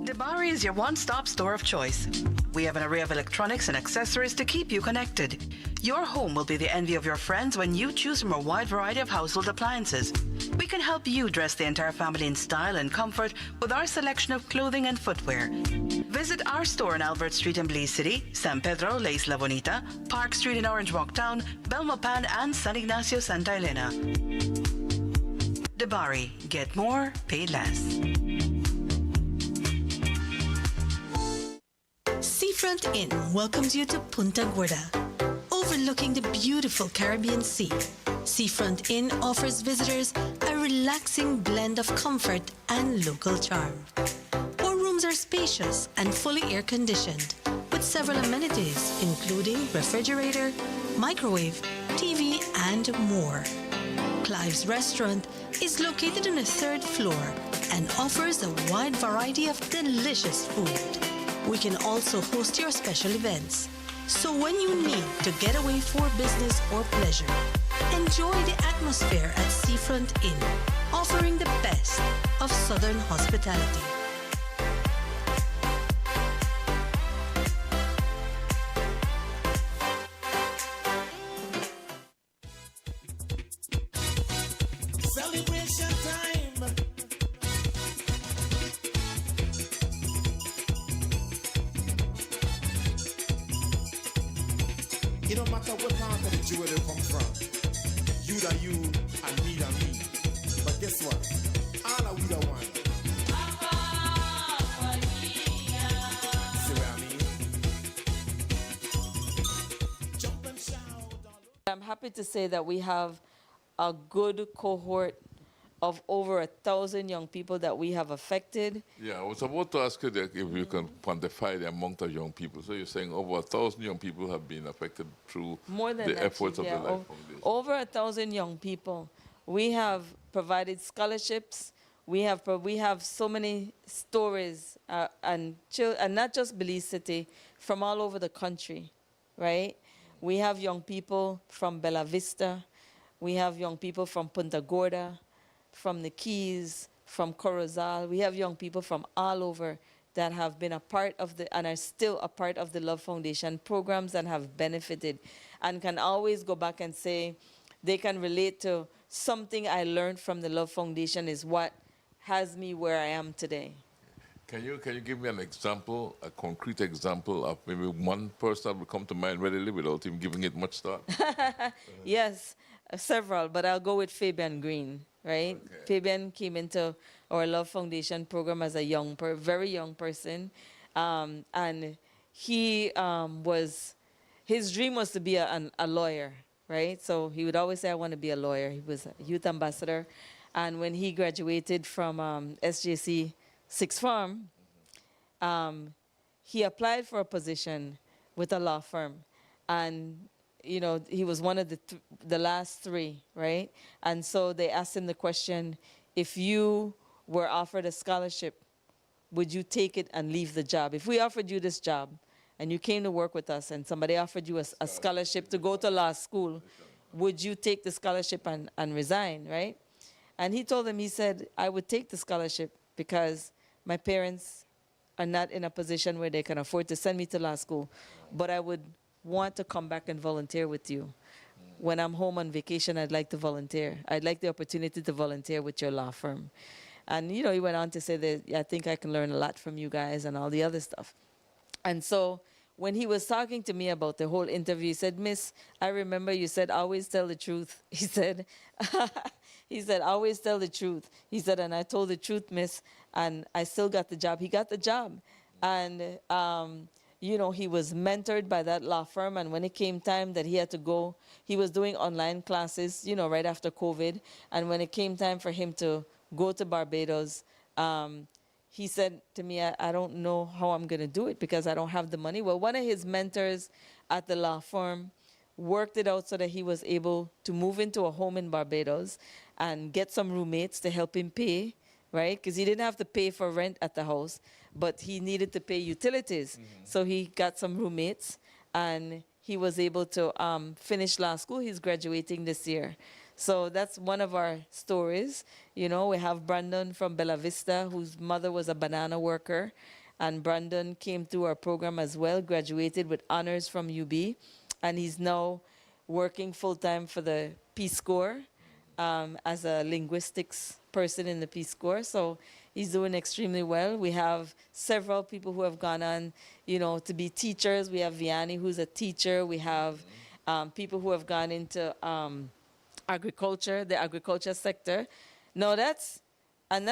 Debari is your one-stop store of choice. We have an array of electronics and accessories to keep you connected. Your home will be the envy of your friends when you choose from a wide variety of household appliances. We can help you dress the entire family in style and comfort with our selection of clothing and footwear. Visit our store on Albert Street in Belize City, San Pedro, La Isla Bonita, Park Street in Orange Walk Town, Belmopan, and San Ignacio, Santa Elena. Debari, get more, pay less. Seafront Inn welcomes you to Punta Gorda, overlooking the beautiful Caribbean Sea. Seafront Inn offers visitors a relaxing blend of comfort and local charm. Our rooms are spacious and fully air-conditioned, with several amenities including refrigerator, microwave, TV, and more. Clive's Restaurant is located on the 3rd floor and offers a wide variety of delicious food. We can also host your special events. So when you need to get away for business or pleasure, enjoy the atmosphere at Seafront Inn, offering the best of Southern hospitality. Celebration time. It don't matter what part of the jewelry come from. You da you and me da me. But guess what? All are we the one. See what I mean? Jump and shout. I'm happy to say that we have a good cohort of over 1,000 young people that we have affected. Yeah, I was about to ask you that if you can quantify the amount of young people. So you're saying over 1,000 young people have been affected through More than the that, efforts Chief, of yeah. the Life Foundation. Over 1,000 young people. We have provided scholarships. We have so many stories and not just Belize City, from all over the country, right? We have young people from Bella Vista. We have young people from Punta Gorda, from the Keys, from Corozal. We have young people from all over that have been a part of and are still a part of the Love Foundation programs and have benefited and can always go back and say they can relate to something I learned from the Love Foundation is what has me where I am today. Can you give me an example, a concrete example of maybe one person that would come to mind readily without even giving it much thought? Yes, several, but I'll go with Fabian Green, right? Okay. Fabian came into our Love Foundation program as a very young person, and he his dream was to be a lawyer, right? So he would always say, I want to be a lawyer. He was a youth ambassador, and when he graduated from SJC Sixth Form, he applied for a position with a law firm, and he was one of the last three, right? And so they asked him the question, if you were offered a scholarship, would you take it and leave the job? If we offered you this job and you came to work with us and somebody offered you a scholarship to go to law school, would you take the scholarship and resign, right? And he told them, he said, I would take the scholarship because my parents are not in a position where they can afford to send me to law school, but I would want to come back and volunteer with you. When I'm home on vacation, I'd like to volunteer. I'd like the opportunity to volunteer with your law firm. And, you know, he went on to say that, I think I can learn a lot from you guys and all the other stuff. And so when he was talking to me about the whole interview, he said, Miss, I remember you said, always tell the truth. He said, he said, always tell the truth. He said, and I told the truth, miss, and I still got the job. He got the job. And, you know, he was mentored by that law firm. And when it came time that he had to go, he was doing online classes, you know, right after COVID. And when it came time for him to go to Barbados, he said to me, I don't know how I'm going to do it because I don't have the money. Well, one of his mentors at the law firm worked it out so that he was able to move into a home in Barbados and get some roommates to help him pay, right? Because he didn't have to pay for rent at the house, but he needed to pay utilities. So he got some roommates and he was able to finish law school. He's graduating this year. So that's one of our stories. You know, we have Brandon from Bella Vista, whose mother was a banana worker. And Brandon came through our program as well, graduated with honors from UB. And he's now working full-time for the Peace Corps as a linguistics person in the Peace Corps. So he's doing extremely well. We have several people who have gone on, you know, to be teachers. We have Vianney, who's a teacher. We have people who have gone into agriculture, the agriculture sector. No, that's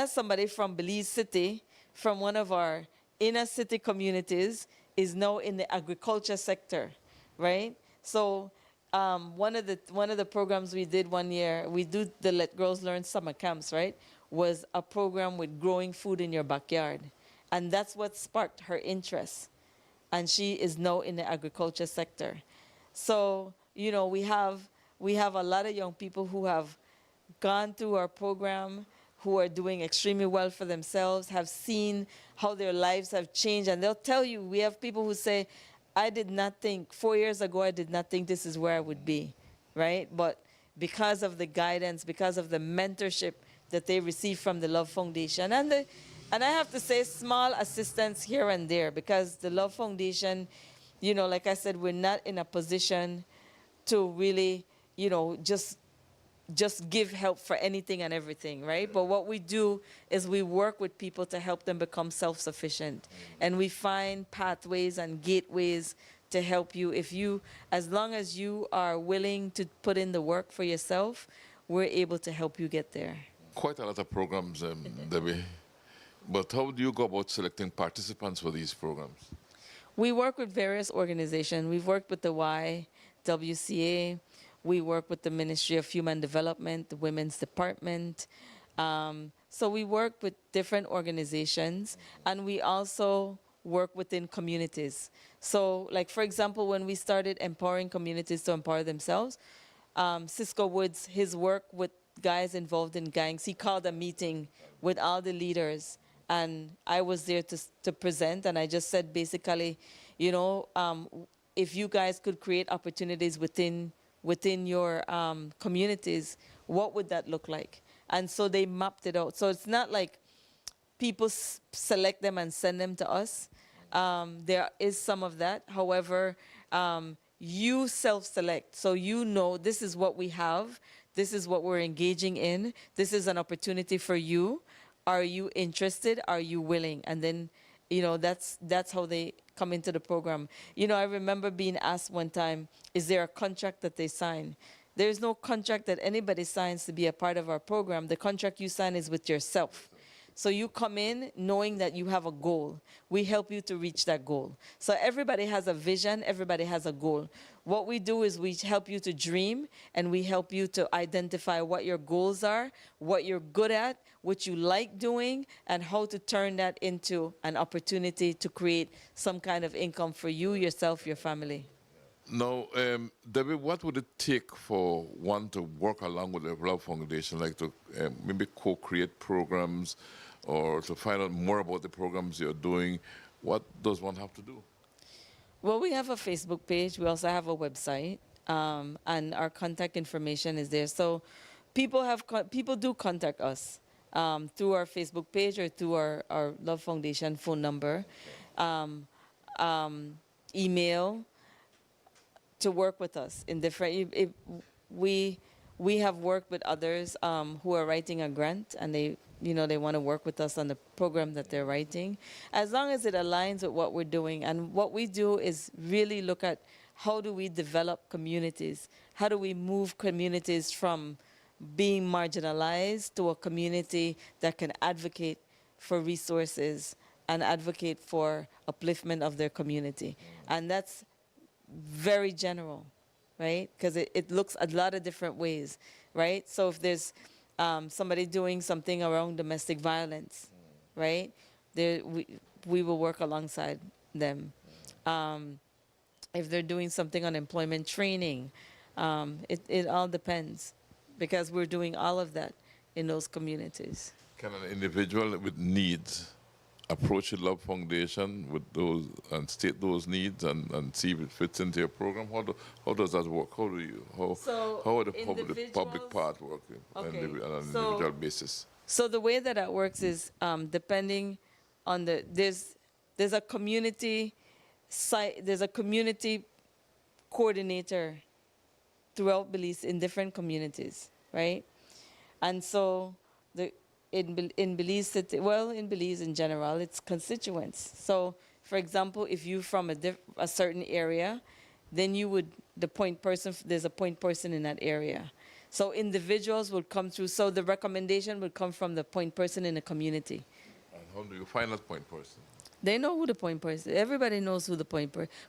somebody from Belize City, from one of our inner city communities, is now in the agriculture sector, right? So one of the programs we did one year, we do the Let Girls Learn summer camps, right? Was a program with growing food in your backyard, and that's what sparked her interest. And she is now in the agriculture sector. So you know, we have a lot of young people who have gone through our program, who are doing extremely well for themselves, have seen how their lives have changed. And they'll tell you, we have people who say, I did not think, 4 years ago, I did not think this is where I would be, right? But because of the guidance, because of the mentorship that they receive from the Love Foundation, and I have to say small assistance here and there, because the Love Foundation, you know, like I said, we're not in a position to really, you know, just give help for anything and everything, right? But what we do is we work with people to help them become self-sufficient. And we find pathways and gateways to help you. As long as you are willing to put in the work for yourself, we're able to help you get there. Quite a lot of programs, Debbie. But how do you go about selecting participants for these programs? We work with various organizations. We've worked with the YWCA. We work with the Ministry of Human Development, the Women's Department. So we work with different organizations, and we also work within communities. So, like, for example, when we started empowering communities to empower themselves, Cisco Woods, his work with guys involved in gangs, he called a meeting with all the leaders, and I was there to present, and I just said, basically, you know, if you guys could create opportunities within your communities, what would that look like? And so they mapped it out. So it's not like people select them and send them to us. There is some of that. However, you self-select. So you know, this is what we have. This is what we're engaging in. This is an opportunity for you. Are you interested? Are you willing? And then, you know, that's how they come into the program. You know, I remember being asked one time, is there a contract that they sign? There's no contract that anybody signs to be a part of our program. The contract you sign is with yourself. So you come in knowing that you have a goal. We help you to reach that goal. So everybody has a vision, everybody has a goal. What we do is we help you to dream, and we help you to identify what your goals are, what you're good at, what you like doing, and how to turn that into an opportunity to create some kind of income for you, yourself, your family. Now, Debbie, what would it take for one to work along with the Love Foundation, like to maybe co-create programs or to find out more about the programs you're doing? What does one have to do? Well, we have a Facebook page. We also have a website, and our contact information is there. So people do contact us through our Facebook page or through our Love Foundation phone number, email, to work with us in different. We have worked with others who are writing a grant, and they want to work with us on the program that they're writing, as long as it aligns with what we're doing. And what we do is really look at how do we develop communities, how do we move communities from being marginalized to a community that can advocate for resources and advocate for upliftment of their community. And that's very general, right? Because it looks a lot of different ways, right? So if there's somebody doing something around domestic violence, right? We will work alongside them. If they're doing something on employment training, it all depends, because we're doing all of that in those communities. Can an individual with needs approach the Love Foundation with those and state those needs and see if it fits into your program? How does that work? How would the public part work on an individual basis? So the way that works is depending on there's a community site, there's a community coordinator throughout Belize in different communities, right? And so in Belize City, well, in Belize in general, it's constituents. So, for example, if you're from a certain area, then there's a point person in that area. So individuals would come through, so the recommendation would come from the point person in the community. And how do you find that point person? They know who the point person is. Everybody knows who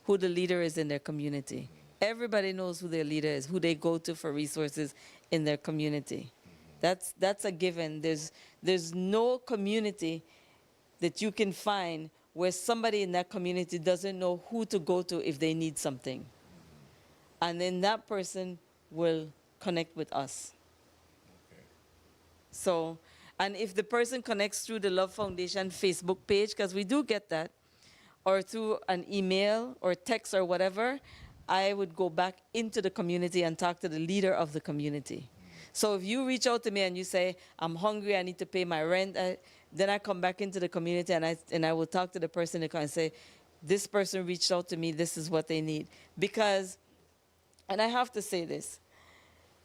who the leader is in their community. Everybody knows who their leader is, who they go to for resources in their community. That's a given. There's no community that you can find where somebody in that community doesn't know who to go to if they need something. And then that person will connect with us. Okay. So, and if the person connects through the Love Foundation Facebook page, because we do get that, or through an email or text or whatever, I would go back into the community and talk to the leader of the community. So if you reach out to me and you say, I'm hungry, I need to pay my rent, then I come back into the community and I will talk to the person and say, this person reached out to me, this is what they need. Because, and I have to say this,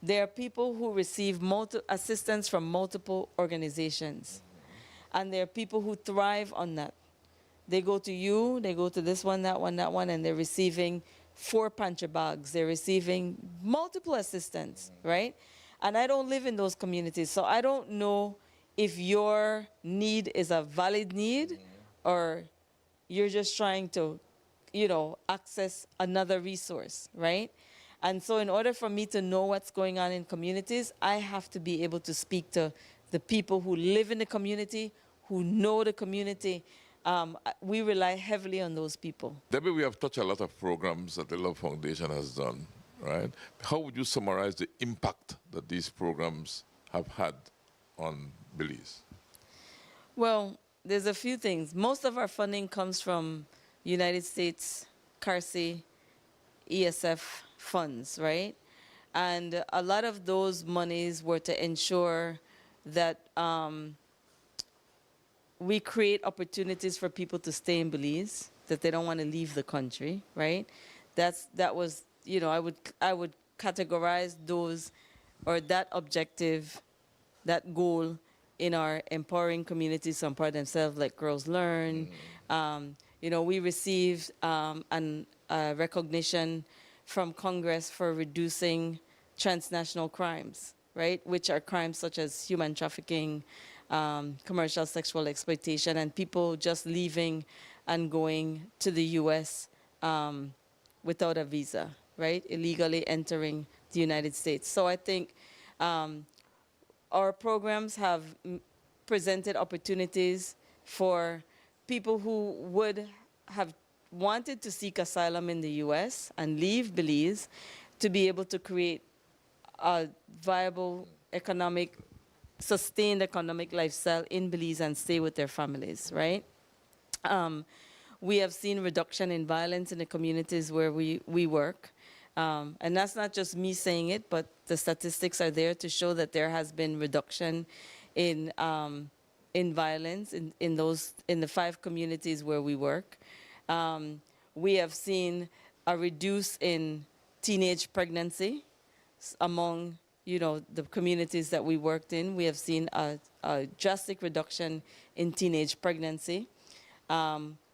there are people who receive assistance from multiple organizations. And there are people who thrive on that. They go to you, they go to this one, that one, that one, and they're receiving 4 pantry bags. They're receiving multiple assistance, right? And I don't live in those communities, so I don't know if your need is a valid need or you're just trying to, access another resource, right? And so in order for me to know what's going on in communities, I have to be able to speak to the people who live in the community, who know the community. We rely heavily on those people. Debbie, we have touched a lot of programs that the Love Foundation has done, right? How would you summarize the impact that these programs have had on Belize? Well, there's a few things. Most of our funding comes from United States, CARSI, ESF funds, right? And a lot of those monies were to ensure that we create opportunities for people to stay in Belize, that they don't want to leave the country, right? That was, I would categorize those, or that objective, that goal in our empowering communities to empower themselves, like Girls Learn. We received recognition from Congress for reducing transnational crimes, right? Which are crimes such as human trafficking, commercial sexual exploitation, and people just leaving and going to the U.S. Without a visa, right? Illegally entering the United States. So I think our programs have presented opportunities for people who would wanted to seek asylum in the U.S. and leave Belize to be able to create a viable sustained economic lifestyle in Belize and stay with their families, right? We have seen reduction in violence in the communities where we work. And that's not just me saying it, but the statistics are there to show that there has been reduction in violence in the 5 communities where we work. We have seen a reduce in teenage pregnancy among the communities that we worked in. We have seen a drastic reduction in teenage pregnancy.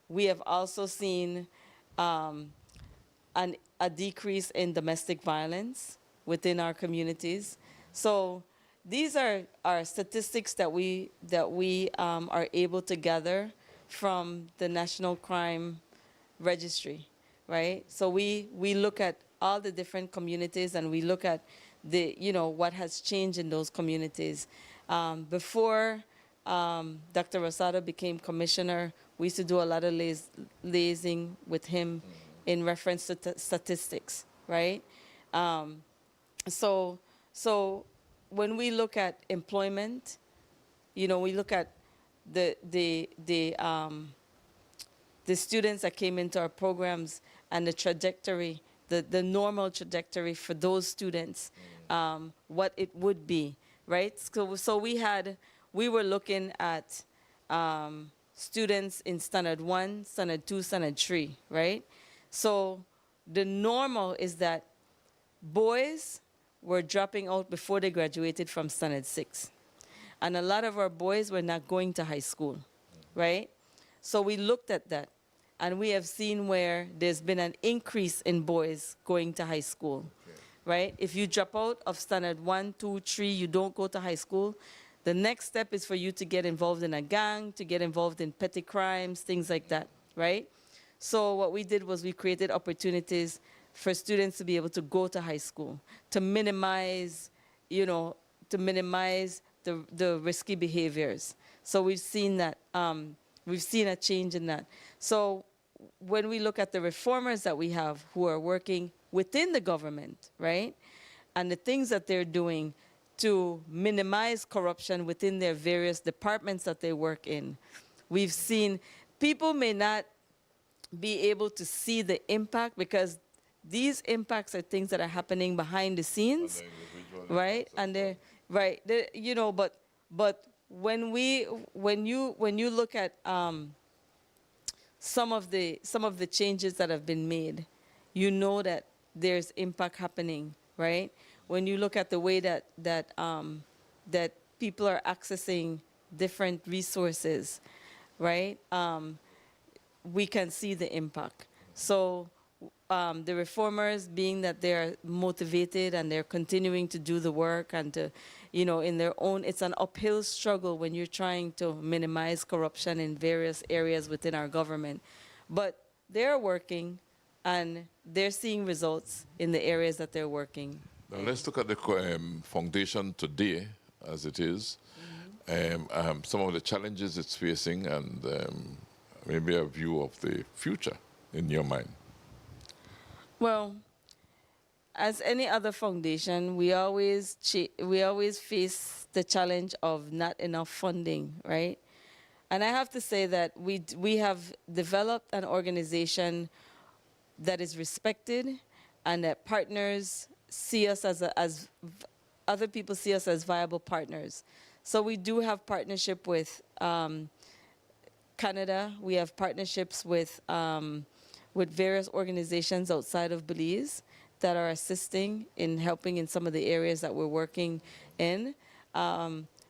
We have also seen a decrease in domestic violence within our communities. So these are statistics that we are able to gather from the National Crime Registry, right? So we look at all the different communities and we look at what has changed in those communities. Before Dr. Rosado became commissioner, we used to do a lot of liaising with him in reference to statistics, right? So when we look at employment, we look at the students that came into our programs and the trajectory, the normal trajectory for those students, what it would be, right? So we were looking at students in standard 1, standard 2, standard 3, right? So the normal is that boys were dropping out before they graduated from standard 6. And a lot of our boys were not going to high school, right? So we looked at that. And we have seen where there's been an increase in boys going to high school, right? If you drop out of standard 1, 2, 3, you don't go to high school, the next step is for you to get involved in a gang, to get involved in petty crimes, things like that, right? So what we did was we created opportunities for students to be able to go to high school, to minimize, the risky behaviors. So we've seen that, we've seen a change in that. So when we look at the reformers that we have who are working within the government, right, and the things that they're doing to minimize corruption within their various departments that they work in, we've seen people may not be able to see the impact because these impacts are things that are happening behind the scenes, right? And they're right, but when you look at some of the changes that have been made, that there's impact happening, right? When you look at the way that people are accessing different resources, right? We can see the impact. So the reformers, being that they're motivated and they're continuing to do the work and to, in their own, it's an uphill struggle when you're trying to minimize corruption in various areas within our government. But they're working and they're seeing results in the areas that they're working. Now let's look at the foundation today as it is, some of the challenges it's facing and maybe a view of the future in your mind. Well, as any other foundation, we always face the challenge of not enough funding, right? And I have to say that we have developed an organization that is respected and that partners see us as other people see us as viable partners. So we do have partnership with Canada. We have partnerships with various organizations outside of Belize that are assisting in helping in some of the areas that we're working in.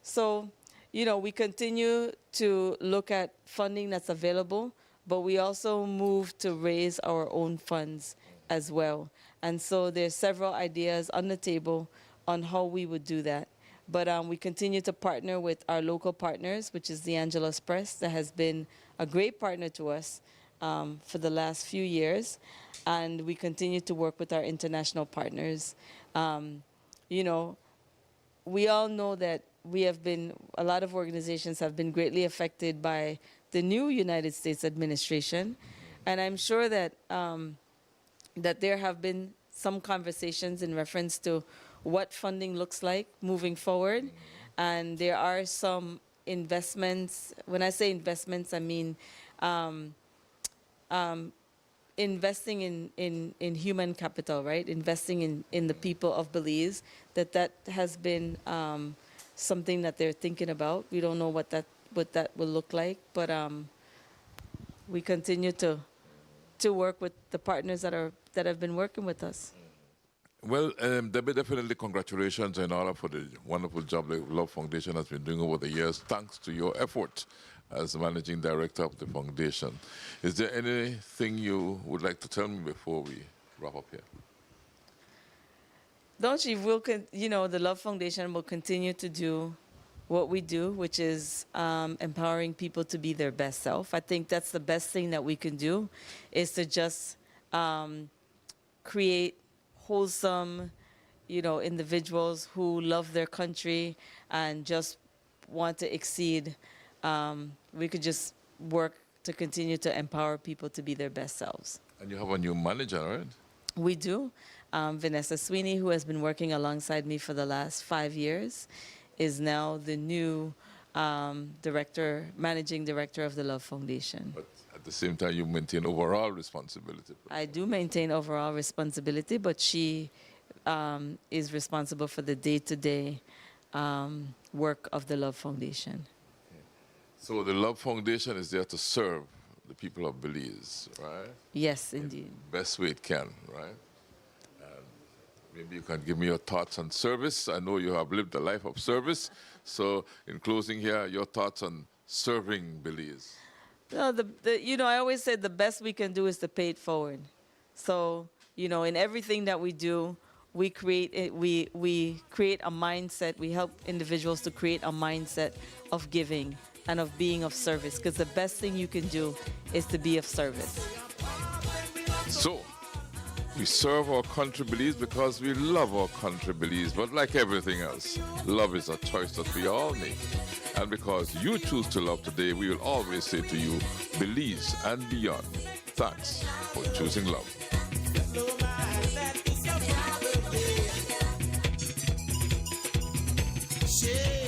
So, we continue to look at funding that's available, but we also move to raise our own funds as well. And so there's several ideas on the table on how we would do that. But we continue to partner with our local partners, which is the Angeles Press, that has been a great partner to us for the last few years. And we continue to work with our international partners. We all know that a lot of organizations have been greatly affected by the new United States administration. And I'm sure that that there have been some conversations in reference to what funding looks like moving forward. And there are some investments. When I say investments, I mean investing in human capital, right? Investing in the people of Belize. That has been something that they're thinking about. We don't know what that will look like, but we continue to work with the partners that have been working with us. Well, Debbie, definitely congratulations and honor for the wonderful job the Love Foundation has been doing over the years, thanks to your effort as managing director of the foundation. Is there anything you would like to tell me before we wrap up here? Don't you? The Love Foundation will continue to do what we do, which is empowering people to be their best self. I think that's the best thing that we can do, is to just create wholesome, individuals who love their country and just want to exceed. We could just work to continue to empower people to be their best selves. And you have a new manager, right? We do. Vanessa Sweeney, who has been working alongside me for the last 5 years, is now the new managing director of the Love Foundation. But at the same time, you maintain overall responsibility. I do maintain overall responsibility, but she is responsible for the day-to-day work of the Love Foundation. So the Love Foundation is there to serve the people of Belize, right? Yes, indeed. Best way it can, right? Maybe you can give me your thoughts on service. I know you have lived a life of service. So in closing here, your thoughts on serving Belize. No, I always say the best we can do is to pay it forward. So, in everything that we do, we create a mindset. We help individuals to create a mindset of giving and of being of service, because the best thing you can do is to be of service. So, we serve our country Belize because we love our country Belize, but like everything else, love is a choice that we all make. And because you choose to love today, we will always say to you, Belize and beyond. Thanks for choosing love. Yeah.